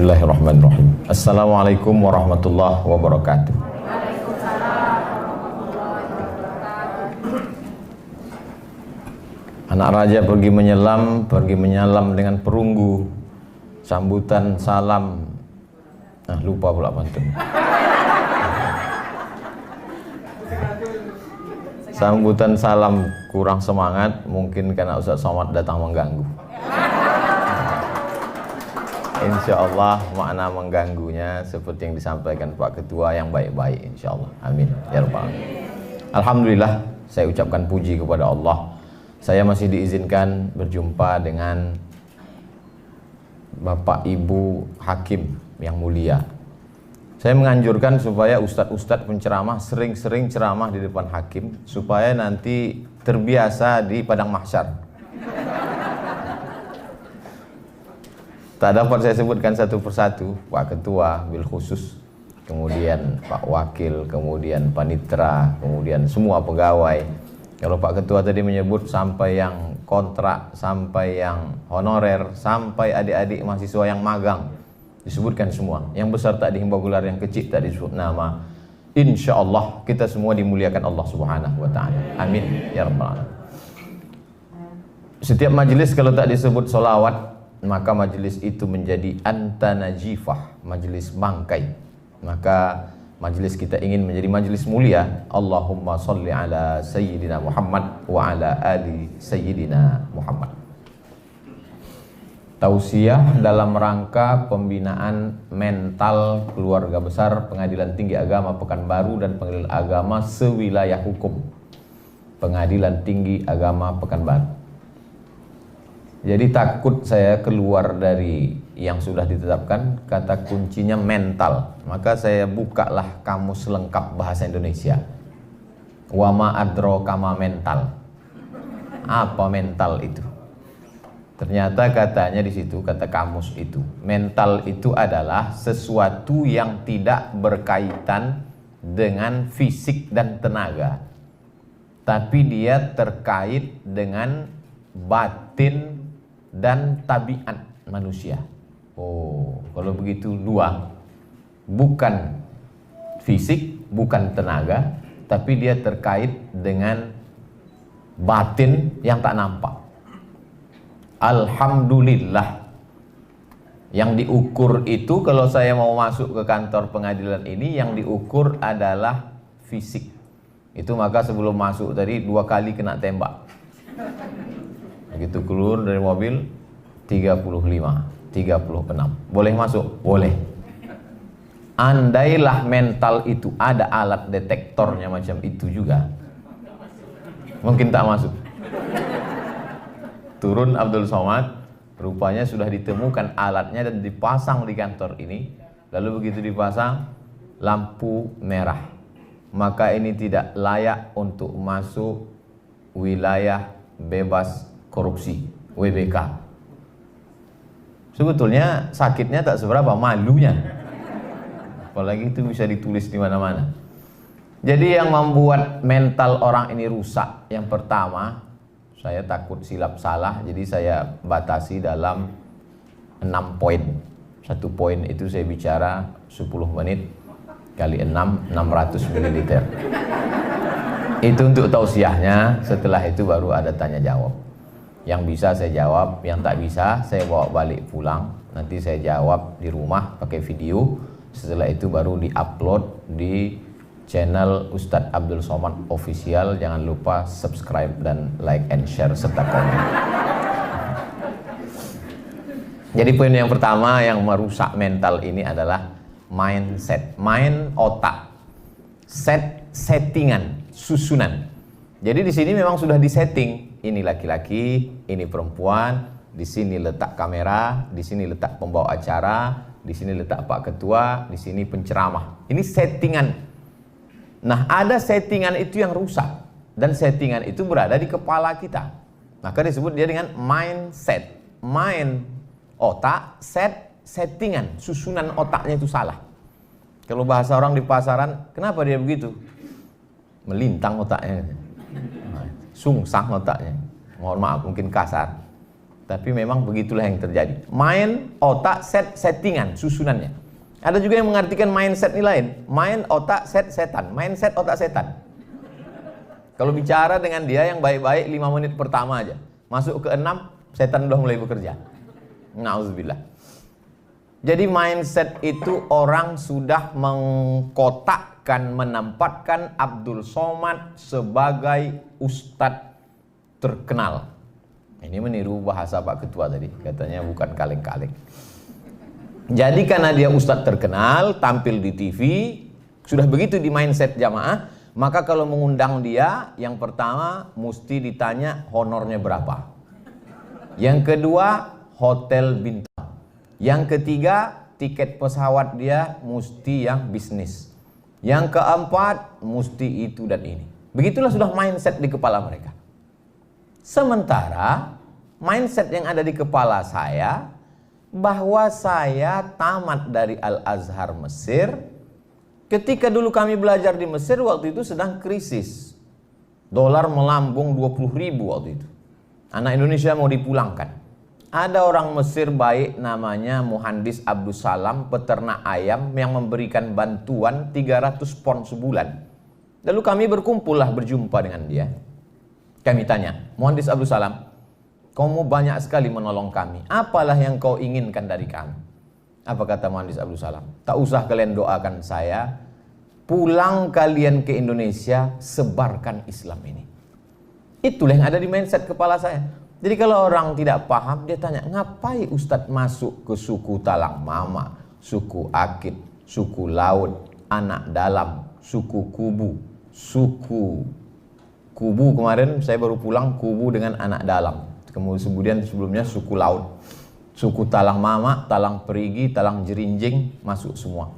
Bismillahirrahmanirrahim. Assalamualaikum warahmatullahi wabarakatuh. Anak raja pergi menyelam dengan perunggu. Sambutan salam. Lupa pula pantun. Sambutan salam kurang semangat, mungkin karena Ustaz Somad datang mengganggu. Insya Allah makna mengganggunya seperti yang disampaikan Pak Ketua yang baik-baik, insya Allah. Amin ya rabbal alamin. Alhamdulillah, saya ucapkan puji kepada Allah. Saya masih diizinkan berjumpa dengan Bapak Ibu Hakim yang mulia. Saya menganjurkan supaya ustadz-ustadz penceramah sering-sering ceramah di depan hakim supaya nanti terbiasa di padang mahsyar. Tak dapat saya sebutkan satu persatu, Pak Ketua bil khusus, kemudian Pak Wakil, kemudian Panitra, kemudian semua pegawai. Kalau Pak Ketua tadi menyebut sampai yang kontrak, sampai yang honorer, sampai adik-adik mahasiswa yang magang, disebutkan semua. Yang besar tak dihimbau gelar, yang kecil tak disebut nama. Insya Allah kita semua dimuliakan Allah Subhanahu wa Ta'ala. Amin ya rabbal alamin. Setiap majelis kalau tak disebut solawat, maka majelis itu menjadi antanajifah, majelis bangkai. Maka majelis kita ingin menjadi majelis mulia. Allahumma salli ala Sayyidina Muhammad wa ala ali Sayyidina Muhammad. Tausiah dalam rangka pembinaan mental keluarga besar Pengadilan Tinggi Agama Pekanbaru dan Pengadilan Agama sewilayah hukum Pengadilan Tinggi Agama Pekanbaru. Jadi takut saya keluar dari yang sudah ditetapkan, kata kuncinya mental. Maka saya bukalah kamus lengkap bahasa Indonesia. Wama adrokama mental. Apa mental itu? Ternyata katanya di situ, kata kamus itu, mental itu adalah sesuatu yang tidak berkaitan dengan fisik dan tenaga, tapi dia terkait dengan batin dan tabiat manusia. Oh, kalau begitu dua, bukan fisik, bukan tenaga, tapi dia terkait dengan batin yang tak nampak. Alhamdulillah, yang diukur itu kalau saya mau masuk ke kantor pengadilan ini, yang diukur adalah fisik. Itu maka sebelum masuk tadi 2 kali kena tembak. Begitu keluar dari mobil 35, 36. Boleh masuk? Boleh. Andailah mental itu ada alat detektornya macam itu juga, mungkin tak masuk. Turun Abdul Somad, rupanya sudah ditemukan alatnya dan dipasang di kantor ini. Lalu begitu dipasang, lampu merah. Maka ini tidak layak untuk masuk wilayah bebas korupsi, WBK. Sebetulnya sakitnya tak seberapa, malunya. Apalagi itu bisa ditulis di mana-mana. Jadi yang membuat mental orang ini rusak, yang pertama, saya takut silap salah, jadi saya batasi dalam 6 poin. 1 poin itu saya bicara 10 menit kali 6, 600 ml. Itu untuk tausiahnya, setelah itu baru ada tanya jawab. Yang bisa saya jawab, yang tak bisa saya bawa balik pulang. Nanti saya jawab di rumah pakai video. Setelah itu baru di-upload di channel Ustadz Abdul Somad Official. Jangan lupa subscribe dan like and share serta komen. Jadi poin yang pertama yang merusak mental ini adalah mindset. Mind otak. Settingan, susunan. Jadi di sini memang sudah disetting. Ini laki-laki, ini perempuan, di sini letak kamera, di sini letak pembawa acara, di sini letak Pak Ketua, di sini penceramah. Ini settingan. Nah, ada settingan itu yang rusak, dan settingan itu berada di kepala kita. Maka disebut dia dengan mindset. Mind, otak, settingan, susunan otaknya itu salah. Kalau bahasa orang di pasaran, kenapa dia begitu? Melintang otaknya. Sungsang otaknya. Mohon maaf, mungkin kasar. Tapi memang begitulah yang terjadi. Main otak, settingan, susunannya. Ada juga yang mengartikan mindset ini lain. Main otak, setan. Mindset otak setan. Kalau bicara dengan dia yang baik-baik 5 menit pertama aja. Masuk ke 6, setan udah mulai bekerja. Na'udzubillah. Jadi mindset itu orang sudah mengkotakkan, menempatkan Abdul Somad sebagai ustadz terkenal. Ini meniru bahasa Pak Ketua tadi, katanya bukan kaleng-kaleng. Jadi karena dia ustadz terkenal, tampil di TV, sudah begitu di mindset jamaah, maka kalau mengundang dia, yang pertama mesti ditanya honornya berapa. Yang kedua, hotel bintang. Yang ketiga, tiket pesawat dia mesti yang bisnis. Yang keempat, mesti itu dan ini. Begitulah sudah mindset di kepala mereka. Sementara mindset yang ada di kepala saya, bahwa saya tamat dari Al-Azhar Mesir. Ketika dulu kami belajar di Mesir, waktu itu sedang krisis. Dolar melambung 20.000 waktu itu. Anak Indonesia mau dipulangkan. Ada orang Mesir baik namanya Muhandis Abdul Salam, peternak ayam yang memberikan bantuan 300 pon sebulan. Lalu kami berkumpullah berjumpa dengan dia. Kami tanya, Muhandis Abdul Salam, kamu banyak sekali menolong kami. Apalah yang kau inginkan dari kami? Apa kata Muhandis Abdul Salam? Tak usah kalian doakan saya. Pulang kalian ke Indonesia, sebarkan Islam ini. Itulah yang ada di mindset kepala saya. Jadi kalau orang tidak paham, dia tanya, ngapain Ustadz masuk ke suku Talang Mama, suku Akit, suku Laut, Anak Dalam, suku Kubu, suku Kubu kemarin saya baru pulang, Kubu dengan Anak Dalam. Kemudian sebelumnya suku Laut, suku Talang Mama, Talang Perigi, Talang Jerinjing, masuk semua.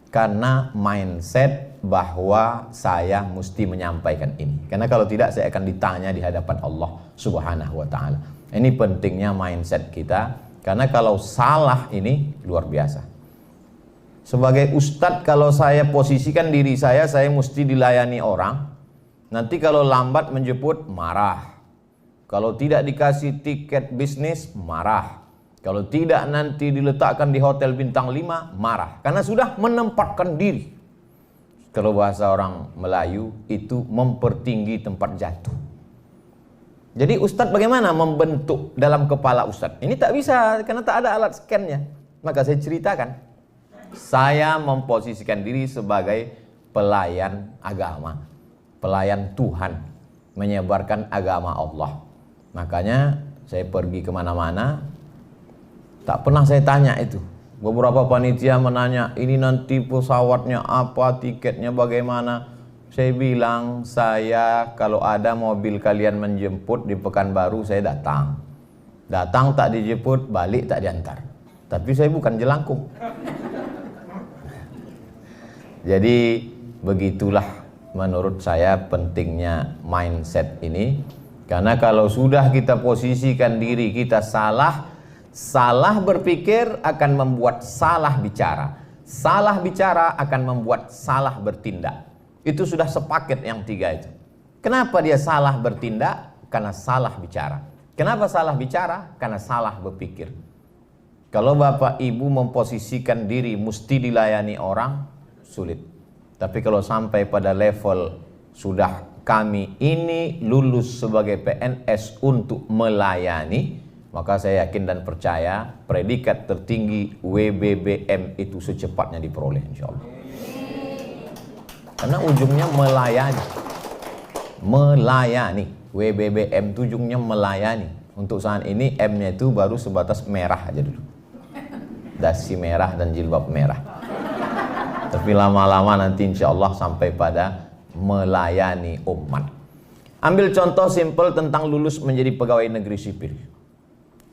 Karena mindset bahwa saya mesti menyampaikan ini. Karena kalau tidak saya akan ditanya di hadapan Allah Subhanahu wa ta'ala. Ini pentingnya mindset kita. Karena kalau salah ini luar biasa. Sebagai ustadz, kalau saya posisikan diri saya mesti dilayani orang. Nanti kalau lambat menjemput, marah. Kalau tidak dikasih tiket bisnis, marah. Kalau tidak nanti diletakkan di hotel bintang 5, marah. Karena sudah menempatkan diri. Kalau bahasa orang Melayu itu mempertinggi tempat jatuh. Jadi ustadz bagaimana membentuk dalam kepala ustadz? Ini tak bisa karena tak ada alat scan-nya. Maka saya ceritakan. Saya memposisikan diri sebagai pelayan agama. Pelayan Tuhan. Menyebarkan agama Allah. Makanya saya pergi kemana-mana. Tak pernah saya tanya itu. Beberapa panitia menanya, ini nanti pesawatnya apa, tiketnya bagaimana. Saya bilang, saya kalau ada mobil kalian menjemput di Pekanbaru, saya datang. Datang tak dijemput, balik tak diantar. Tapi saya bukan jelangkung. Jadi begitulah menurut saya pentingnya mindset ini. Karena kalau sudah kita posisikan diri kita salah berpikir akan membuat salah bicara. Salah bicara akan membuat salah bertindak. Itu sudah sepaket yang 3 itu. Kenapa dia salah bertindak? Karena salah bicara. Kenapa salah bicara? Karena salah berpikir. Kalau Bapak Ibu memposisikan diri mesti dilayani orang, sulit. Tapi kalau sampai pada level sudah kami ini lulus sebagai PNS untuk melayani, maka saya yakin dan percaya predikat tertinggi WBBM itu secepatnya diperoleh insya Allah. Karena ujungnya melayani. Melayani. WBBM itu ujungnya melayani. Untuk saat ini M-nya itu baru sebatas merah aja dulu. Dasi merah dan jilbab merah. Tapi lama-lama nanti insya Allah sampai pada melayani umat. Ambil contoh simpel tentang lulus menjadi pegawai negeri sipil.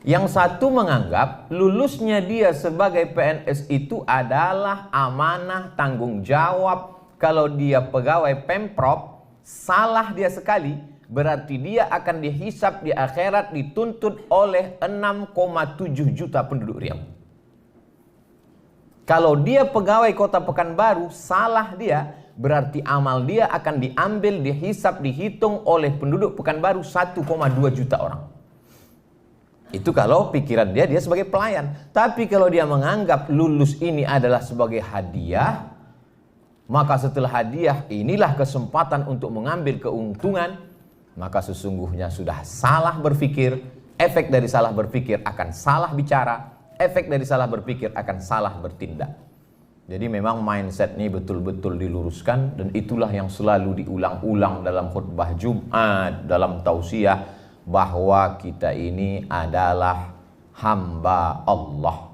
Yang satu menganggap lulusnya dia sebagai PNS itu adalah amanah, tanggung jawab. Kalau dia pegawai Pemprov, salah dia sekali, berarti dia akan dihisap di akhirat dituntut oleh 6,7 juta penduduk Riau. Kalau dia pegawai Kota Pekanbaru, salah dia, berarti amal dia akan diambil, dihisap, dihitung oleh penduduk Pekanbaru 1,2 juta orang. Itu kalau pikiran dia sebagai pelayan. Tapi kalau dia menganggap lulus ini adalah sebagai hadiah, maka setelah hadiah inilah kesempatan untuk mengambil keuntungan, maka sesungguhnya sudah salah berpikir. Efek dari salah berpikir akan salah bicara, efek dari salah berpikir akan salah bertindak. Jadi memang mindset ini betul-betul diluruskan, dan itulah yang selalu diulang-ulang dalam khutbah Jumat, dalam tausiah, bahwa kita ini adalah hamba Allah,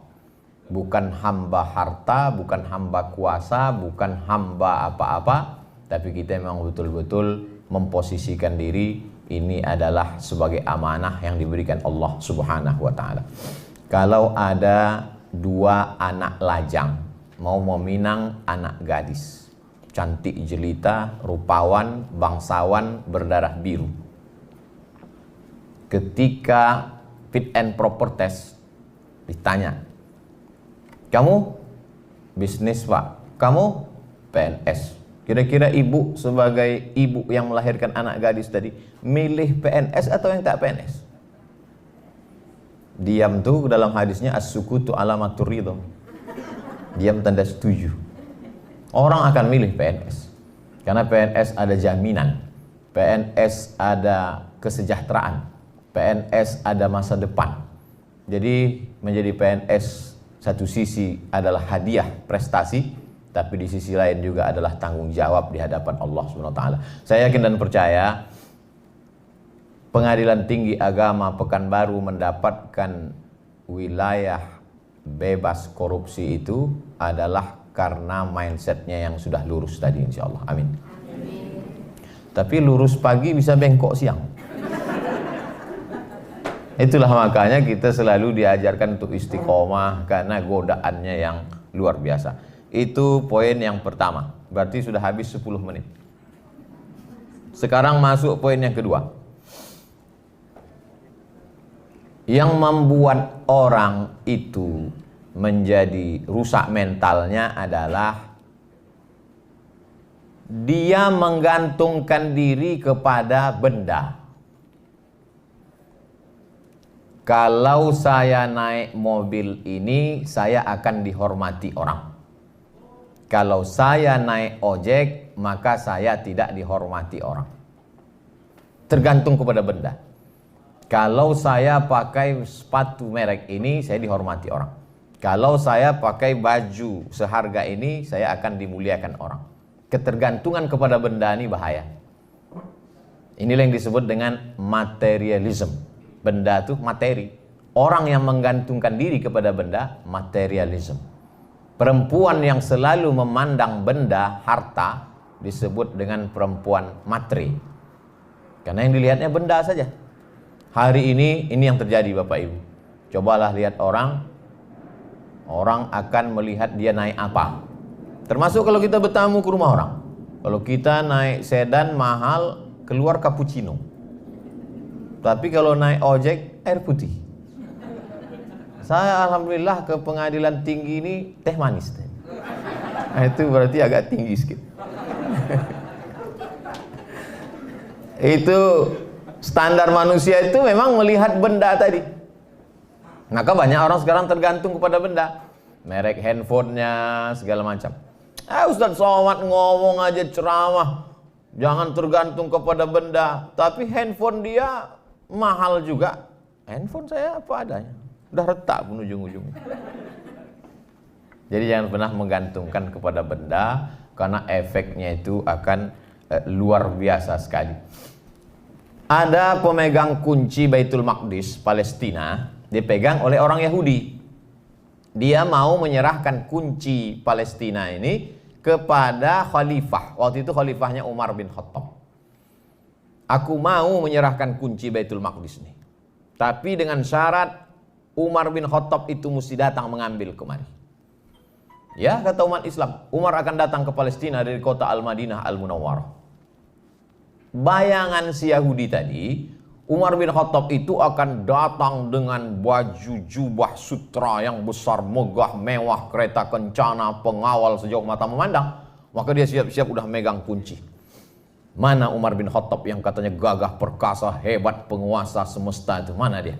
bukan hamba harta, bukan hamba kuasa, bukan hamba apa-apa, tapi kita memang betul-betul memposisikan diri ini adalah sebagai amanah yang diberikan Allah Subhanahu wa ta'ala. Kalau ada dua anak lajang mau meminang anak gadis, cantik jelita, rupawan, bangsawan, berdarah biru, ketika fit and proper test ditanya, kamu bisnis pak, kamu PNS, kira-kira ibu sebagai ibu yang melahirkan anak gadis tadi milih PNS atau yang tak PNS? Diam tuh dalam hadisnya as-sukutu alamatur ridho, diam tanda setuju. Orang akan milih PNS karena PNS ada jaminan, PNS ada kesejahteraan, PNS ada masa depan. Jadi menjadi PNS satu sisi adalah hadiah prestasi, tapi di sisi lain juga adalah tanggung jawab di hadapan Allah SWT. Saya yakin dan percaya Pengadilan Tinggi Agama Pekanbaru mendapatkan wilayah bebas korupsi itu adalah karena mindsetnya yang sudah lurus tadi, insya Allah. Amin. Tapi lurus pagi bisa bengkok siang. Itulah makanya kita selalu diajarkan untuk istiqomah, karena godaannya yang luar biasa. Itu poin yang pertama. Berarti sudah habis 10 menit. Sekarang masuk poin yang kedua. Yang membuat orang itu menjadi rusak mentalnya adalah dia menggantungkan diri kepada benda. Kalau saya naik mobil ini, saya akan dihormati orang. Kalau saya naik ojek, maka saya tidak dihormati orang. Tergantung kepada benda. Kalau saya pakai sepatu merek ini, saya dihormati orang. Kalau saya pakai baju seharga ini, saya akan dimuliakan orang. Ketergantungan kepada benda ini bahaya. Inilah yang disebut dengan materialism. Benda itu materi. Orang yang menggantungkan diri kepada benda, materialism. Perempuan yang selalu memandang benda, harta, disebut dengan perempuan materi. Karena yang dilihatnya benda saja. Hari ini yang terjadi Bapak Ibu. Cobalah lihat orang akan melihat dia naik apa. Termasuk kalau kita bertamu ke rumah orang. Kalau kita naik sedan mahal, keluar cappuccino. Tapi kalau naik ojek, air putih. Saya alhamdulillah ke Pengadilan Tinggi ini teh manis. Nah, itu berarti agak tinggi sedikit. Itu standar manusia itu memang melihat benda tadi. Maka banyak orang sekarang tergantung kepada benda. Merek handphonenya, segala macam. Ustaz Somad ngomong aja ceramah, jangan tergantung kepada benda. Tapi handphone dia mahal juga. Handphone saya apa adanya, udah retak pun ujung-ujungnya. Jadi jangan pernah menggantungkan kepada benda, karena efeknya itu akan luar biasa sekali. Ada pemegang kunci Baitul Maqdis Palestina, dipegang oleh orang Yahudi. Dia mau menyerahkan kunci Palestina ini kepada khalifah. Waktu itu khalifahnya Umar bin Khattab. Aku mau menyerahkan kunci Baitul Maqdis ini, tapi dengan syarat Umar bin Khattab itu mesti datang mengambil kemari. Ya, kata umat Islam, Umar akan datang ke Palestina dari kota Al-Madinah Al-Munawwarah. Bayangan si Yahudi tadi, Umar bin Khattab itu akan datang dengan baju jubah sutra yang besar, megah, mewah, kereta kencana, pengawal sejauh mata memandang. Maka dia siap-siap udah megang kunci. Mana Umar bin Khattab yang katanya gagah perkasa, hebat, penguasa semesta itu? Mana dia?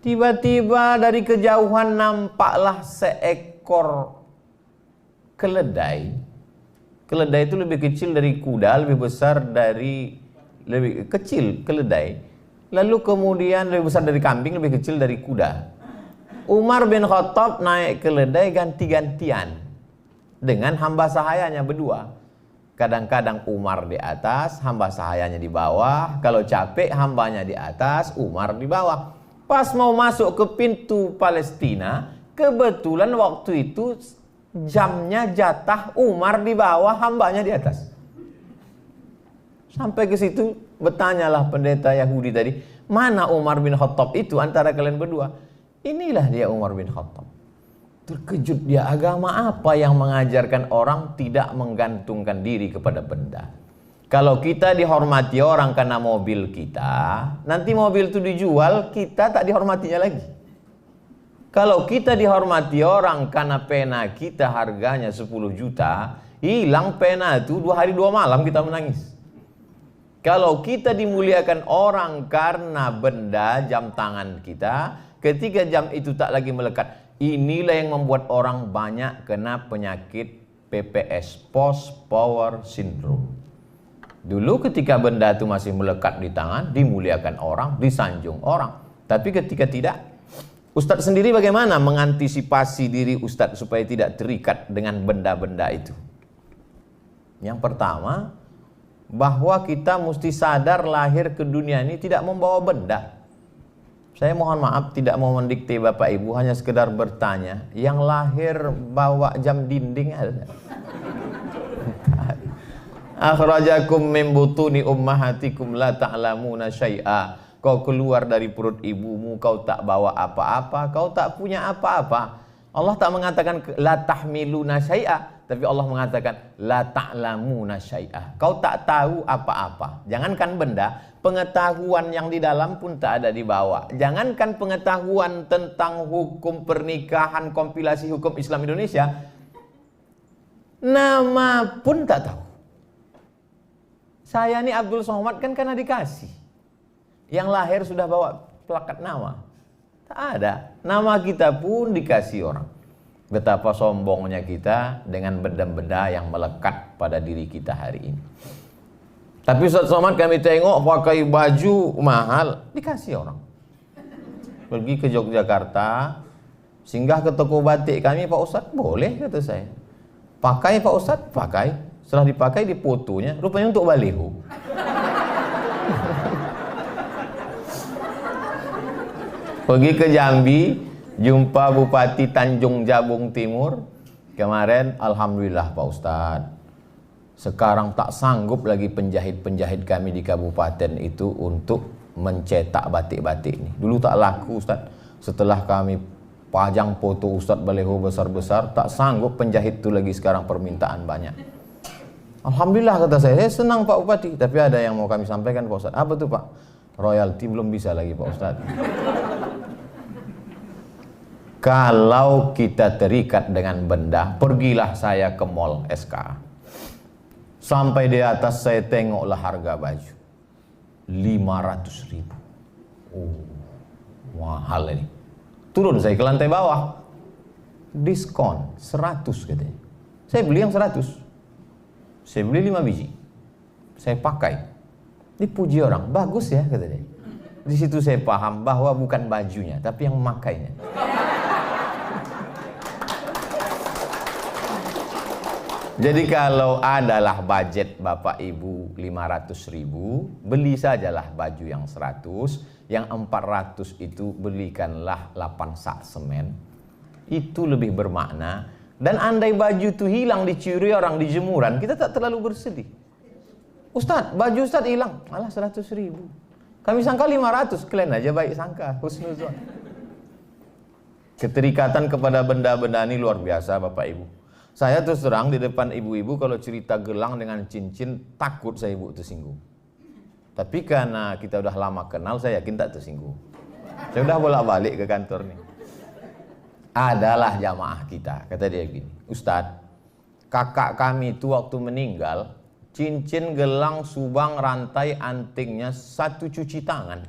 Tiba-tiba dari kejauhan nampaklah seekor keledai. Keledai itu lebih kecil dari kuda, lebih kecil keledai. Lalu kemudian lebih besar dari kambing, lebih kecil dari kuda. Umar bin Khattab naik keledai ganti-gantian dengan hamba sahayanya berdua. Kadang-kadang Umar di atas, hamba sahayanya di bawah. Kalau capek, hambanya di atas, Umar di bawah. Pas mau masuk ke pintu Palestina, kebetulan waktu itu jamnya jatah Umar di bawah, hambanya di atas. Sampai ke situ bertanyalah pendeta Yahudi tadi, mana Umar bin Khattab itu antara kalian berdua? Inilah dia Umar bin Khattab. Terkejut dia, agama apa yang mengajarkan orang tidak menggantungkan diri kepada benda? Kalau kita dihormati orang karena mobil kita, nanti mobil itu dijual, kita tak dihormatinya lagi. Kalau kita dihormati orang karena pena kita harganya 10 juta, hilang pena itu 2 hari 2 malam kita menangis. Kalau kita dimuliakan orang karena benda jam tangan kita, ketika jam itu tak lagi melekat, inilah yang membuat orang banyak kena penyakit PPS, Post Power Syndrome. Dulu ketika benda itu masih melekat di tangan, dimuliakan orang, disanjung orang. Tapi ketika tidak, Ustadz sendiri bagaimana mengantisipasi diri Ustadz supaya tidak terikat dengan benda-benda itu? Yang pertama, bahwa kita mesti sadar lahir ke dunia ini tidak membawa benda. Saya mohon maaf tidak mau mendikte Bapak Ibu, hanya sekedar bertanya, yang lahir bawa jam dinding ada? Akhrajakum min butuni ummahatikum la ta'lamuna syai'a. Kau keluar dari perut ibumu, kau tak bawa apa-apa, kau tak punya apa-apa. Allah tak mengatakan la tahmiluna syai'a, tapi Allah mengatakan la ta'lamuna syai'a. Kau tak tahu apa-apa. Jangankan benda, pengetahuan yang di dalam pun tak ada di bawah. Jangankan pengetahuan tentang hukum pernikahan, kompilasi hukum Islam Indonesia, nama pun tak tahu. Saya ini Abdul Somad kan karena dikasih. Yang lahir sudah bawa plakat nama. Tak ada. Nama kita pun dikasih orang. Betapa sombongnya kita dengan benda-benda yang melekat pada diri kita hari ini. Tapi Ustaz Somad kami tengok pakai baju mahal, dikasih orang. Pergi ke Yogyakarta, singgah ke toko batik kami, Pak Ustaz, boleh kata saya. Pakai Pak Ustaz, pakai. Setelah dipakai difotonya, rupanya untuk baliho. Pergi ke Jambi, jumpa Bupati Tanjung Jabung Timur. Kemarin, alhamdulillah Pak Ustaz, sekarang tak sanggup lagi penjahit-penjahit kami di kabupaten itu untuk mencetak batik-batik ini. Dulu tak laku Ustaz. Setelah kami pajang foto Ustaz baliho besar-besar, tak sanggup penjahit itu lagi, sekarang permintaan banyak. Alhamdulillah kata saya senang Pak Bupati. Tapi ada yang mau kami sampaikan Pak Ustaz. Apa tuh Pak? Royalti belum bisa lagi Pak Ustaz. Kalau kita terikat dengan benda, pergilah saya ke mall SK. Sampai di atas saya tengoklah harga baju 500.000. Oh, mahal ini. Turun saya ke lantai bawah, diskon 100 katanya. Saya beli yang 100. Saya beli 5 biji. Saya pakai. Dipuji orang, bagus ya katanya. Di situ saya paham bahwa bukan bajunya, tapi yang memakainya. Jadi kalau adalah budget Bapak Ibu 500.000, beli sajalah baju yang 100, yang 400 itu belikanlah 8 sak semen. Itu lebih bermakna. Dan andai baju itu hilang dicuri orang di jemuran, kita tak terlalu bersedih. Ustaz, baju Ustaz hilang, malah 100.000. Kami sangka 500, kalian aja baik sangka, husnuzon. Keterikatan kepada benda-benda ini luar biasa Bapak Ibu. Saya terus terang di depan ibu-ibu kalau cerita gelang dengan cincin, takut saya ibu tersinggung. Tapi karena kita udah lama kenal, saya yakin tak tersinggung. Saya udah bolak-balik ke kantor nih. Adalah jamaah kita, kata dia gini, Ustadz, kakak kami itu waktu meninggal, cincin, gelang, subang, rantai, antingnya 1 cuci tangan.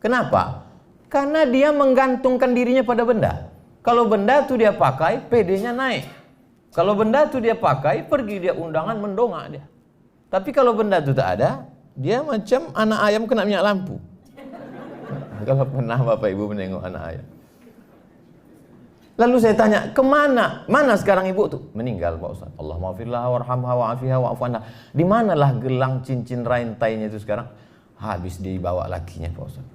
Kenapa? Karena dia menggantungkan dirinya pada benda. Kalau benda itu dia pakai, PD-nya naik. Kalau benda itu dia pakai, pergi dia undangan mendongak dia. Tapi kalau benda itu tak ada, dia macam anak ayam kena minyak lampu. Kalau pernah Bapak Ibu menengok anak ayam. Lalu saya tanya, kemana? Mana sekarang ibu tuh? Meninggal Pak Ustaz. Allah maafirlah warhamha wa'afiha wa'afu anha. Di manalah gelang cincin rantainya itu sekarang? Habis dibawa lakinya Pak Ustaz.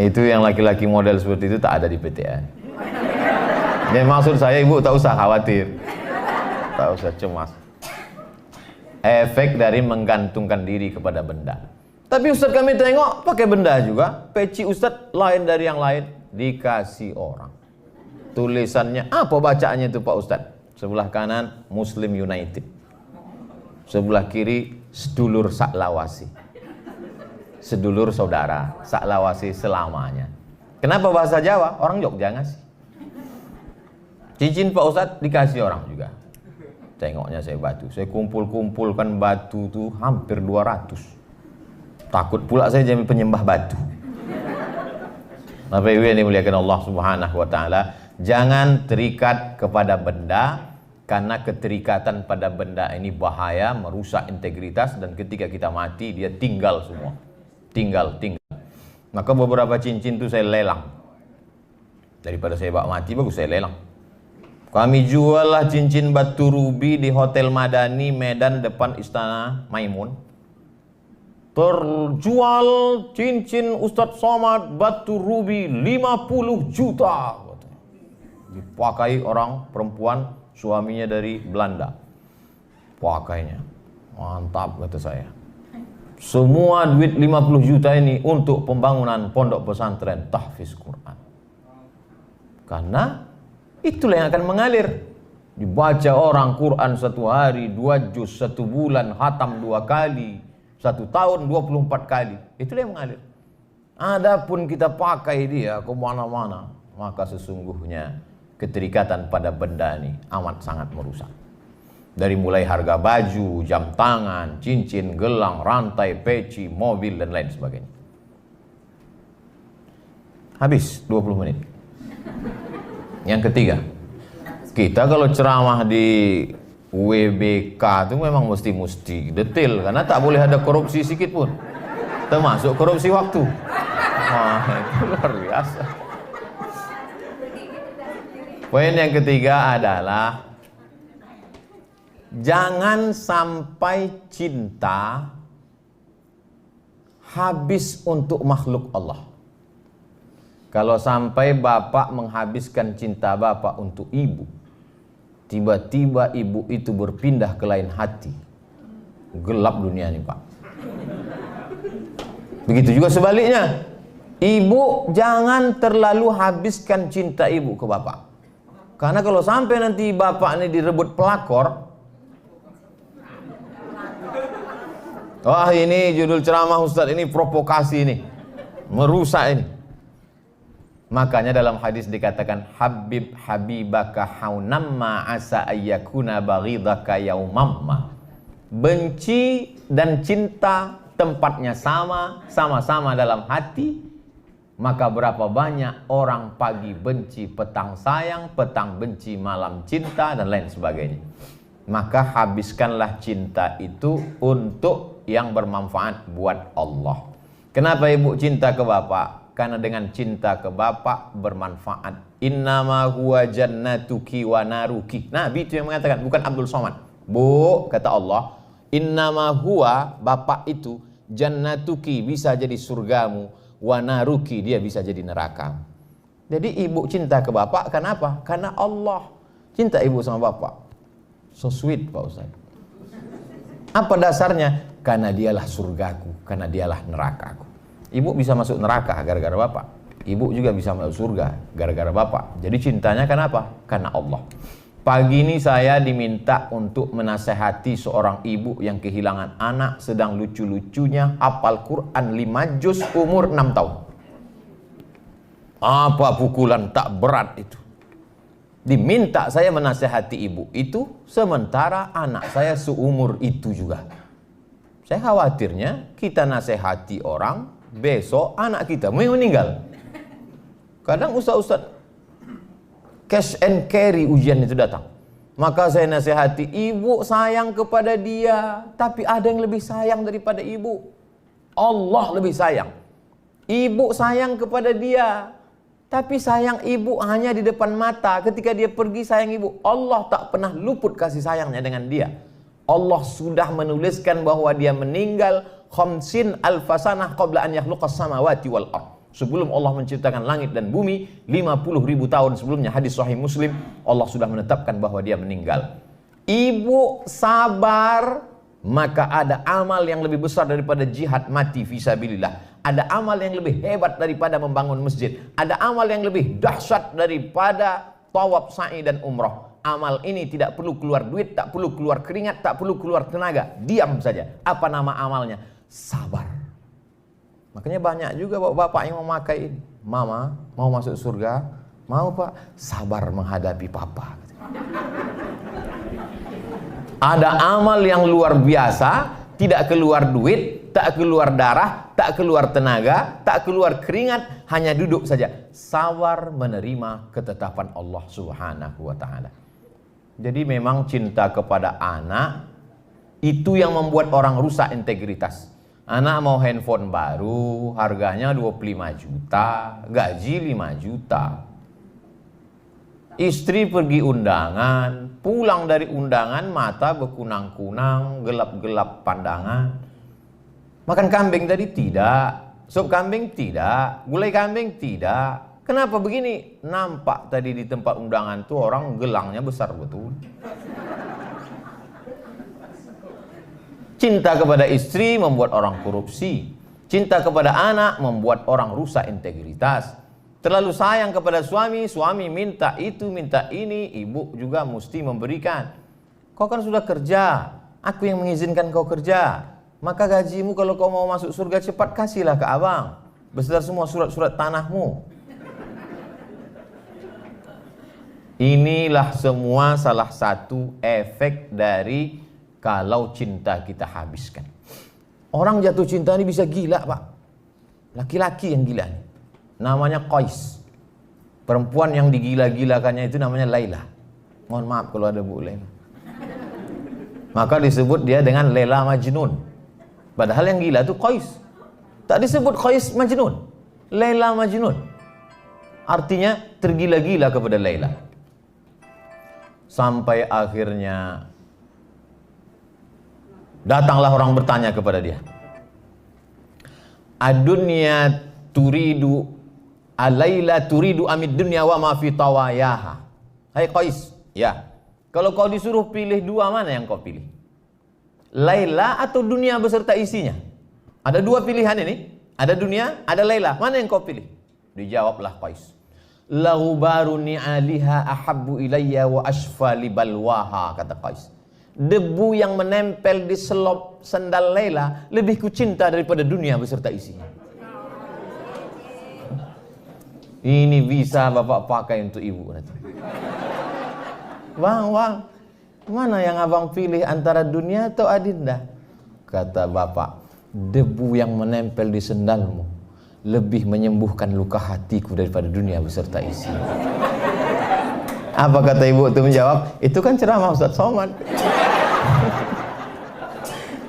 Itu yang laki-laki model seperti itu tak ada di PTN. Jadi maksud saya ibu tak usah khawatir. Tak usah cemas. Efek dari menggantungkan diri kepada benda. Tapi Ustaz kami tengok pakai benda juga. Peci Ustaz lain dari yang lain. Dikasih orang. Tulisannya apa bacaannya itu Pak Ustaz? Sebelah kanan Muslim United. Sebelah kiri sedulur saklawasi. Sedulur saudara. Saklawasi selamanya. Kenapa bahasa Jawa? Orang Jogja ngasih. Cincin Pak Ustaz dikasih orang juga. Tengoknya saya batu. Saya kumpul-kumpulkan batu tuh hampir 200. Takut pula saya jadi penyembah batu. Bapak Ibu yang dimuliakan Allah Subhanahu wa taala, jangan terikat kepada benda karena keterikatan pada benda ini bahaya, merusak integritas dan ketika kita mati dia tinggal semua. Tinggal. Maka beberapa cincin itu saya lelang. Daripada saya bawa mati bagus saya lelang. Kami jual lah cincin batu rubi di Hotel Madani Medan depan Istana Maimun. Terjual cincin Ustadz Somad batu rubi 50 juta. Dipakai orang perempuan suaminya dari Belanda. Pakainya. Mantap kata saya. Semua duit 50 juta ini untuk pembangunan pondok pesantren tahfiz Quran. Karena itulah yang akan mengalir. Dibaca orang Quran 1 hari, 2 juz, 1 bulan, khatam 2 kali. 1 tahun 24 kali. Itulah yang mengalir. Adapun kita pakai dia ke mana-mana, maka sesungguhnya keterikatan pada benda ini amat sangat merusak. Dari mulai harga baju, jam tangan, cincin, gelang, rantai, peci, mobil dan lain sebagainya. Habis 20 menit. Yang ketiga, kita kalau ceramah di WBK itu memang mesti detail karena tak boleh ada korupsi sedikit pun, termasuk korupsi waktu. Wah, itu luar biasa. Poin yang ketiga adalah jangan sampai cinta habis untuk makhluk Allah. Kalau sampai bapak menghabiskan cinta bapak untuk ibu, tiba-tiba ibu itu berpindah ke lain hati, gelap dunia ini Pak. Begitu juga sebaliknya, ibu jangan terlalu habiskan cinta ibu ke bapak. Karena kalau sampai nanti bapak ini direbut pelakor, wah ini judul ceramah Ustadz ini provokasi ini, merusak ini. Makanya dalam hadis dikatakan Habib habibaka haunamma asa ayyakuna baghidaka yaumamma. Benci dan cinta tempatnya sama-sama dalam hati. Maka berapa banyak orang pagi benci, petang sayang, petang benci, malam cinta dan lain sebagainya. Maka habiskanlah cinta itu untuk yang bermanfaat buat Allah. Kenapa ibu cinta ke bapak? Karena dengan cinta ke bapak bermanfaat. Innama huwa jannatuki wa naruki. Nabi itu yang mengatakan, bukan Abdul Somad. Bu, kata Allah, innama huwa, bapak itu, jannatuki, bisa jadi surgamu, wa naruki, dia bisa jadi neraka. Jadi ibu cinta ke bapak, kenapa? Karena Allah. Cinta ibu sama bapak. So sweet Pak Ustaz. Apa dasarnya? Karena dialah surgaku, karena dialah nerakaku. Ibu bisa masuk neraka gara-gara bapak. Ibu juga bisa masuk surga gara-gara bapak. Jadi cintanya kenapa? Karena Allah. Pagi ini saya diminta untuk menasehati seorang ibu yang kehilangan anak sedang lucu-lucunya hafal Quran 5 juz umur 6 tahun. Apa pukulan tak berat itu? Diminta saya menasehati ibu itu sementara anak saya seumur itu juga. Saya khawatirnya kita nasihati orang, besok anak kita meninggal. Kadang ustaz-ustaz cash and carry ujian itu datang. Maka saya nasihati, ibu sayang kepada dia, tapi ada yang lebih sayang daripada ibu. Allah lebih sayang. Ibu sayang kepada dia, tapi sayang ibu hanya di depan mata. Ketika dia pergi sayang ibu. Allah tak pernah luput kasih sayangnya dengan dia. Allah sudah menuliskan bahwa dia meninggal khamsin alfasanah qabla an yakhluqas samawati wal ardh. Sebelum Allah menciptakan langit dan bumi, 50.000 tahun sebelumnya, hadis sahih Muslim, Allah sudah menetapkan bahwa dia meninggal. Ibu sabar, maka ada amal yang lebih besar daripada jihad mati fisabilillah. Ada amal yang lebih hebat daripada membangun masjid. Ada amal yang lebih dahsyat daripada tawaf, sa'i dan umrah. Amal ini tidak perlu keluar duit, tak perlu keluar keringat, tak perlu keluar tenaga. Diam saja. Apa nama amalnya? Sabar. Makanya banyak juga bapak-bapak yang memakai ini. Mama, mau masuk surga? Mau pak? Sabar menghadapi papa. Ada amal yang luar biasa, tidak keluar duit, tak keluar darah, tak keluar tenaga, tak keluar keringat, hanya duduk saja. Sabar menerima ketetapan Allah Subhanahu wa ta'ala. Jadi memang cinta kepada anak itu yang membuat orang rusak integritas. Anak mau handphone baru, harganya 25 juta, gaji 5 juta. Istri pergi undangan, pulang dari undangan mata berkunang-kunang, gelap-gelap pandangan. Makan kambing tadi tidak, sop kambing tidak, gulai kambing tidak. Kenapa begini? Nampak tadi di tempat undangan tuh orang gelangnya besar betul. Cinta kepada istri membuat orang korupsi. Cinta kepada anak membuat orang rusak integritas. Terlalu sayang kepada suami, suami minta itu, minta ini, ibu juga mesti memberikan. Kau kan sudah kerja, aku yang mengizinkan kau kerja. Maka gajimu kalau kau mau masuk surga cepat kasihlah ke abang, beserta semua surat-surat tanahmu. Inilah semua salah satu efek dari kalau cinta kita habiskan. Orang jatuh cinta ini bisa gila pak. Laki-laki yang gila nih. Namanya Qais. Perempuan yang digila-gilakannya itu namanya Laila. Mohon maaf kalau ada Bu Laila. Maka disebut dia dengan Laila Majnun. Padahal yang gila itu Qais. Tak disebut Qais Majnun. Laila Majnun. Artinya tergila-gila kepada Laila. Sampai akhirnya datanglah orang bertanya kepada dia. Ad-dunya turidu Alaila turidu amid dunya wa ma fi tawayaha. Hai Qais, ya. Kalau kau disuruh pilih dua, mana yang kau pilih? Laila atau dunia beserta isinya? Ada dua pilihan ini. Ada dunia, ada Laila. Mana yang kau pilih? Dijawablah Qais. Lahubaru ni'aliha ahabbu ilayya wa ashfa li balwaha, kata Qais. Debu yang menempel di selop sandal Laila lebih kucinta daripada dunia beserta isinya. Ini bisa bapak pakai untuk ibu nanti. Bang, mana yang abang pilih antara dunia atau adinda? Kata bapak, debu yang menempel di sandalmu lebih menyembuhkan luka hatiku daripada dunia beserta isinya. Apa kata ibu itu menjawab? Itu kan ceramah Ustaz Somad.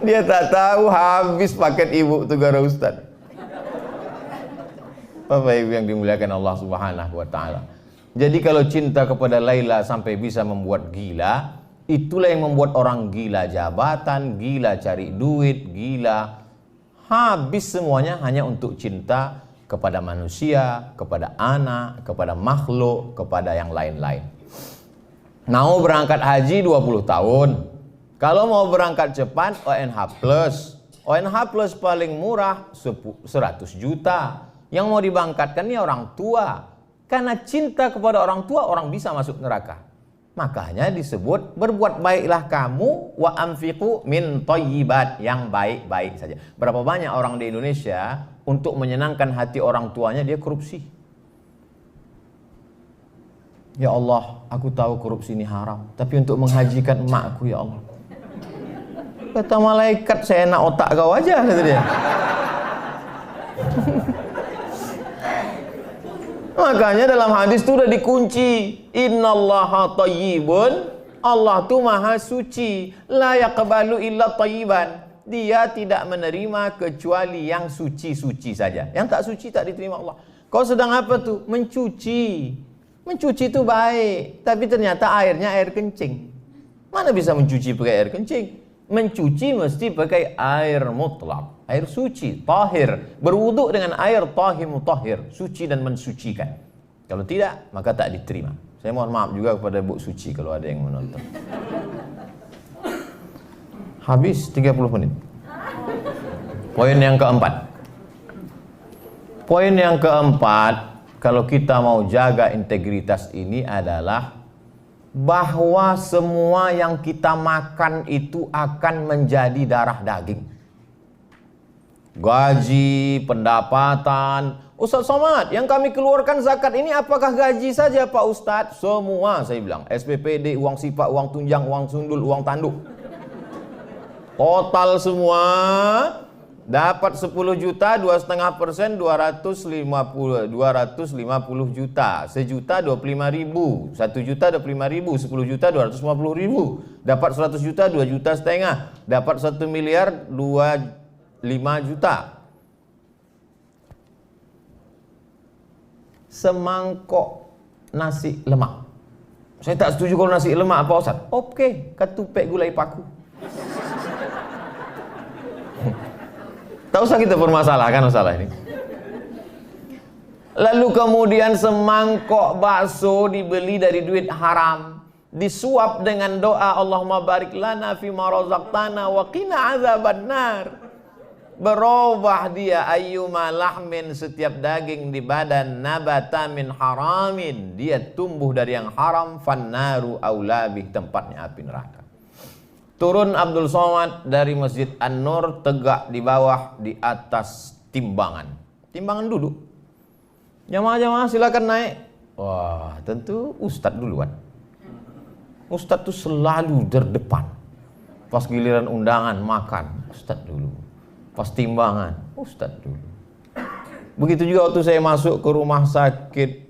Dia tak tahu habis paket ibu itu gara Ustaz. Bapak Ibu yang dimuliakan Allah Subhanahu wa ta'ala. Jadi kalau cinta kepada Laila sampai bisa membuat gila, itulah yang membuat orang gila jabatan, gila cari duit, gila habis semuanya hanya untuk cinta kepada manusia, kepada anak, kepada makhluk, kepada yang lain-lain. Mau berangkat haji 20 tahun. Kalau mau berangkat cepat ONH Plus. ONH Plus paling murah 100 juta. Yang mau dibangkatkan ini orang tua. Karena cinta kepada orang tua, orang bisa masuk neraka. Makanya disebut berbuat baiklah kamu wa anfiqu min thayyibat, yang baik-baik saja. Berapa banyak orang di Indonesia untuk menyenangkan hati orang tuanya dia korupsi. Ya Allah, aku tahu korupsi ini haram, tapi untuk menghajikan emakku ya Allah. Kata malaikat, saya enak otak kau aja, kata dia. Makanya dalam hadis itu udah dikunci, innallaha thayyibun, Allah tuh maha suci, la yaqbalu illa thayyiban. Dia tidak menerima kecuali yang suci-suci saja. Yang tak suci tak diterima Allah. Kau sedang apa tuh? Mencuci. Mencuci itu baik, tapi ternyata airnya air kencing. Mana bisa mencuci pakai air kencing? Mencuci mesti pakai air mutlak, air suci, tahir. Berwuduk dengan air tahir mutahhir, suci dan mensucikan. Kalau tidak, maka tak diterima. Saya mohon maaf juga kepada Bu Suci kalau ada yang menonton. Habis 30 menit. Poin yang keempat. Poin yang keempat, kalau kita mau jaga integritas ini adalah bahwa semua yang kita makan itu akan menjadi darah daging. Gaji, pendapatan. Ustaz Somad, yang kami keluarkan zakat ini apakah gaji saja Pak Ustadz? Semua saya bilang. SPPD, uang sipak, uang tunjang, uang sundul, uang tanduk. Total semua dapat 10 juta, 2,5%, 250 juta. 1 juta 25 ribu, 1 juta 25 ribu, 10 juta 250 ribu. Dapat 100 juta, 2 juta setengah. Dapat 1 miliar, 25 juta. Semangkok nasi lemak. Saya tak setuju kalau nasi lemak Pak Ustaz. Oke, ketupek gulai paku. Tak usah kita permasalahkan masalah ini. Lalu kemudian semangkok bakso dibeli dari duit haram, disuap dengan doa Allahumma barik lana fima razaqtana wa qina azabannar. Berubah dia ayyuma lahmin, setiap daging di badan, nabata min haramin, dia tumbuh dari yang haram, fannaru aulabih, tempatnya api neraka. Turun Abdul Somad dari Masjid An-Nur, tegak di bawah, di atas timbangan. Timbangan duduk. Jamaah-jamaah silakan naik. Wah, tentu Ustadz duluan. Ustadz tuh selalu terdepan. Pas giliran undangan makan, Ustadz dulu. Pas timbangan, Ustadz dulu. Begitu juga waktu saya masuk ke rumah sakit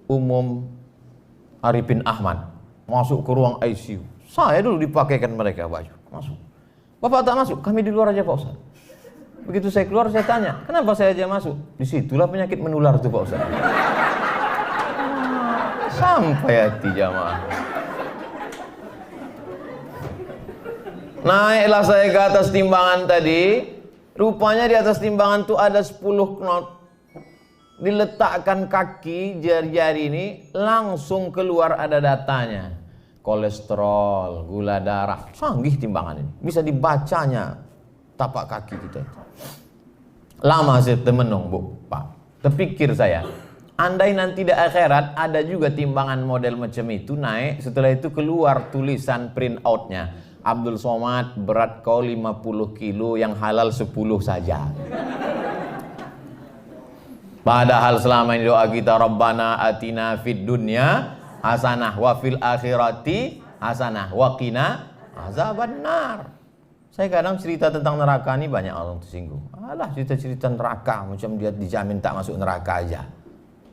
umum Arifin Ahmad, masuk ke ruang ICU, saya dulu dipakaikan mereka baju. Masuk. Bapak tak masuk, kami di luar aja Pak Ustadz. Begitu saya keluar, saya tanya, kenapa saya aja masuk? Disitulah penyakit menular tuh Pak Ustadz. Sampai hati jamaah. Naiklah saya ke atas timbangan tadi. Rupanya di atas timbangan itu ada 10 knot. Diletakkan kaki jari-jari ini, langsung keluar ada datanya. Kolesterol, gula darah. Canggih timbangan ini. Bisa dibacanya tapak kaki kita. Lama saya termenung, Bu, Pak. Terpikir saya, andai nanti di akhirat ada juga timbangan model macam itu naik, setelah itu keluar tulisan print outnya. Abdul Somad, berat kau 50 kilo, yang halal 10 saja. Padahal selama ini doa kita, Rabbana atina fid dunya hasanah wa fil akhirati hasanah wa qina azabannar. Saya kadang cerita tentang neraka ini banyak orang tersinggung. Alah, cerita-cerita neraka macam dia dijamin tak masuk neraka aja.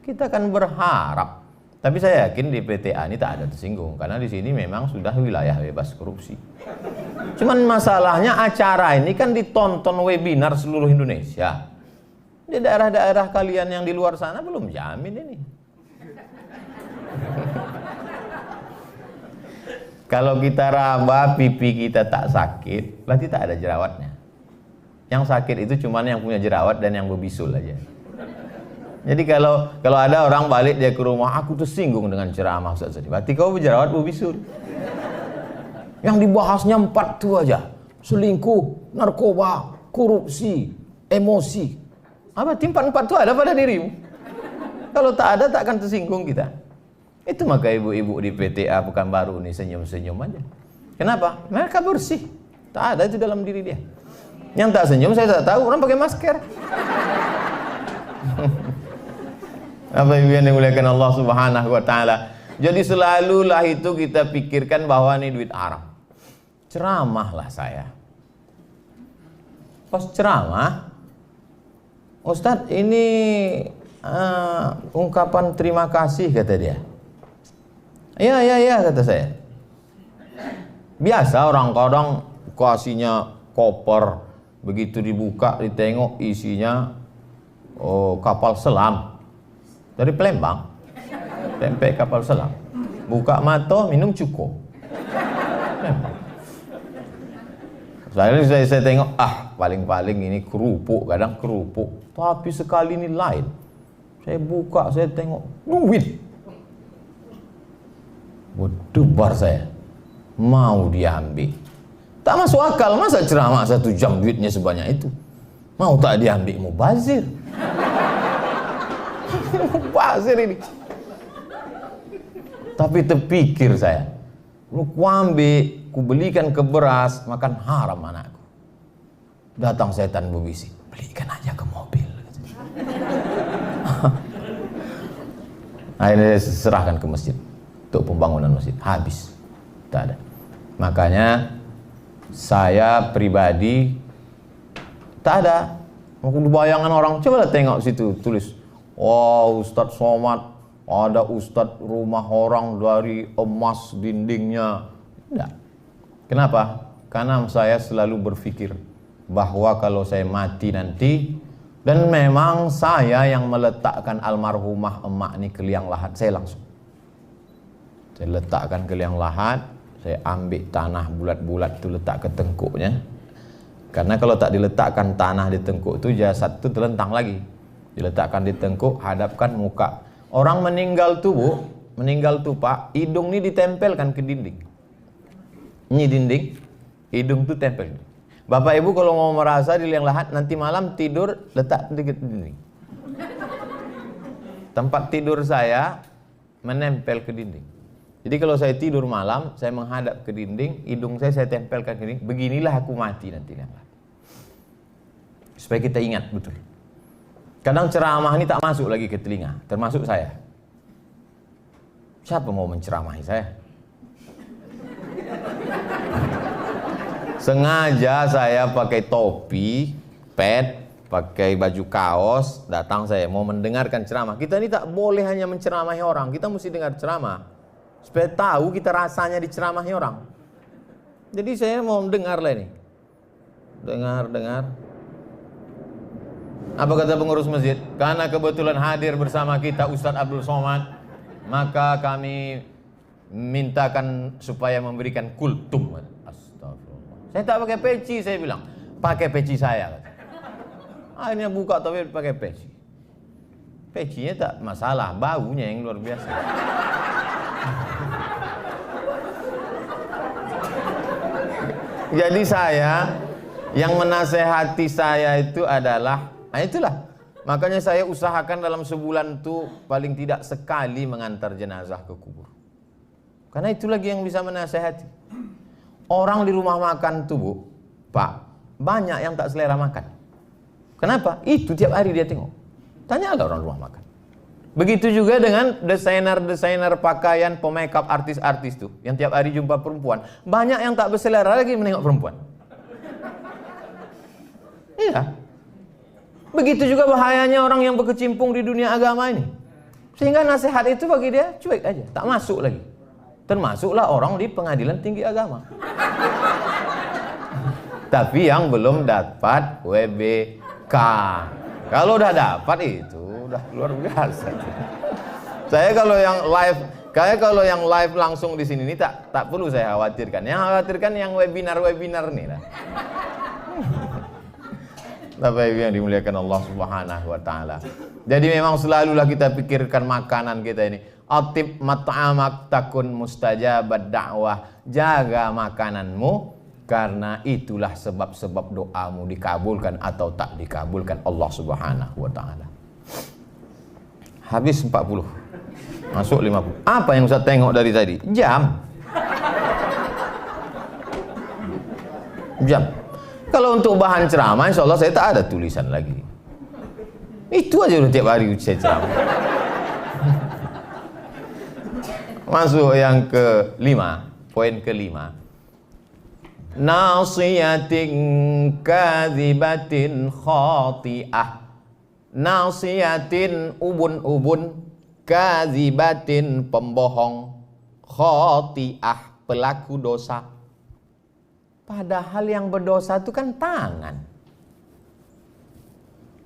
Kita kan berharap. Tapi saya yakin di PTA ini tak ada tersinggung, karena di sini memang sudah wilayah bebas korupsi. Cuman masalahnya acara ini kan ditonton webinar seluruh Indonesia. Di daerah-daerah kalian yang di luar sana belum jamin ini. Kalau kita raba pipi kita tak sakit, berarti tak ada jerawatnya. Yang sakit itu cuman yang punya jerawat dan yang berbisul aja. Jadi kalau ada orang balik dia ke rumah, aku tersinggung dengan ceramah Ustaz tadi. Berarti kau berjerawat berbisul. Yang dibahasnya 4 tuh aja. Selingkuh, narkoba, korupsi, emosi. Apa timpan 4 tuh ada pada dirimu. Kalau tak ada tak akan tersinggung kita. Itu maka ibu-ibu di PTA Pekanbaru ini senyum-senyum aja. Kenapa? Mereka bersih. Tak ada itu dalam diri dia. Yang tak senyum saya tak tahu, orang pakai masker. Apa yang dimuliakan Allah Subhanahu wa taala. Jadi selalulah itu kita pikirkan bahwa ini duit haram. Ceramahlah saya. Pas ceramah, Ustadz ini ungkapan terima kasih, kata dia. Iya kata saya. Biasa orang kadang kasihnya koper, begitu dibuka ditengok isinya kapal selam dari Palembang, tempe kapal selam. Buka mata minum cuko. Saya tengok, paling-paling ini kerupuk, kadang kerupuk. Tapi sekali ini lain. Saya buka, saya tengok, duit. Berdebar saya. Mau diambil. Tak masuk akal, masa ceramah 1 jam duitnya sebanyak itu. Mau tak diambil, mubazir. Mubazir ini. Tapi terpikir saya, lu ambil, ku belikan ke beras, makan haram anakku. Datang setan berbisik, belikan aja ke mobil. Akhirnya saya serahkan ke masjid untuk pembangunan masjid. Habis, tak ada. Makanya saya pribadi tak ada. Aku bayangan orang, coba tengok situ tulis, oh Ustadz Somad, ada Ustadz rumah orang dari emas dindingnya. Tidak. Kenapa? Karena saya selalu berpikir bahwa kalau saya mati nanti, dan memang saya yang meletakkan almarhumah emak ini ke liang lahat, saya langsung. Saya letakkan ke liang lahat, saya ambil tanah bulat-bulat itu letak ke tengkuknya. Karena kalau tak diletakkan tanah di tengkuk itu, jasad itu terlentang lagi. Diletakkan di tengkuk, hadapkan muka. Orang meninggal tuh Bu, meninggal tuh Pak, hidung ini ditempelkan ke dinding. Ini dinding, hidung tuh tempel. Bapak Ibu kalau mau merasa di liang lahat, nanti malam tidur letak di dinding. Tempat tidur saya menempel ke dinding. Jadi kalau saya tidur malam, saya menghadap ke dinding, hidung saya tempelkan ke dinding. Beginilah aku mati nanti liang lahat. Supaya kita ingat betul. Kadang ceramah ini tak masuk lagi ke telinga, termasuk saya. Siapa mau menceramahi saya? Sengaja saya pakai topi, pet, pakai baju kaos, datang saya mau mendengarkan ceramah. Kita ini tak boleh hanya menceramahi orang, kita mesti dengar ceramah. Supaya tahu kita rasanya diceramahi orang. Jadi saya mau mendengar lah ini. Dengar. Apa kata pengurus masjid? Karena kebetulan hadir bersama kita Ustadz Abdul Somad, maka kami mintakan supaya memberikan kultum. Astagfirullah. Saya tak pakai peci, saya bilang. Pakai peci saya. Akhirnya buka tapi pakai peci. Pecinya tak masalah, baunya yang luar biasa. Jadi saya, yang menasehati saya itu adalah, nah itulah. Makanya saya usahakan dalam sebulan itu paling tidak sekali mengantar jenazah ke kubur. Karena itu lagi yang bisa menasehati. Orang di rumah makan tuh Bu, Pak, banyak yang tak selera makan. Kenapa? Itu tiap hari dia tengok. Tanyalah orang rumah makan. Begitu juga dengan desainer-desainer pakaian, pemakeup artis-artis tuh, yang tiap hari jumpa perempuan. Banyak yang tak berselera lagi menengok perempuan. Iya. Begitu juga bahayanya orang yang berkecimpung di dunia agama ini. Sehingga nasihat itu bagi dia cuek aja, tak masuk lagi. Termasuklah orang di pengadilan tinggi agama. Tapi yang belum dapat WBK. Kalau udah dapat itu udah luar biasa. Saya kalau yang live langsung di sini ini tak perlu saya khawatirkan. Yang khawatirkan yang webinar nih lah. Bapak Ibu yang dimuliakan Allah Subhanahu wa taala. Jadi memang selalulah kita pikirkan makanan kita ini. Atib mat'amak takun mustajabat da'wah. Jaga makananmu, karena itulah sebab-sebab doamu dikabulkan atau tak dikabulkan Allah Subhanahu wa taala. Habis 40. Masuk 50. Apa yang Ustaz tengok dari tadi? Jam. Kalau untuk bahan ceramah, insya Allah saya tak ada tulisan lagi. Itu aja udah tiap hari saya ceramah. Masuk yang ke-5, poin ke-5. nasiyatin kadzibatin khati'ah. Nasiyatin ubun-ubun, kadzibatin pembohong, khati'ah pelaku dosa. Padahal yang berdosa itu kan tangan.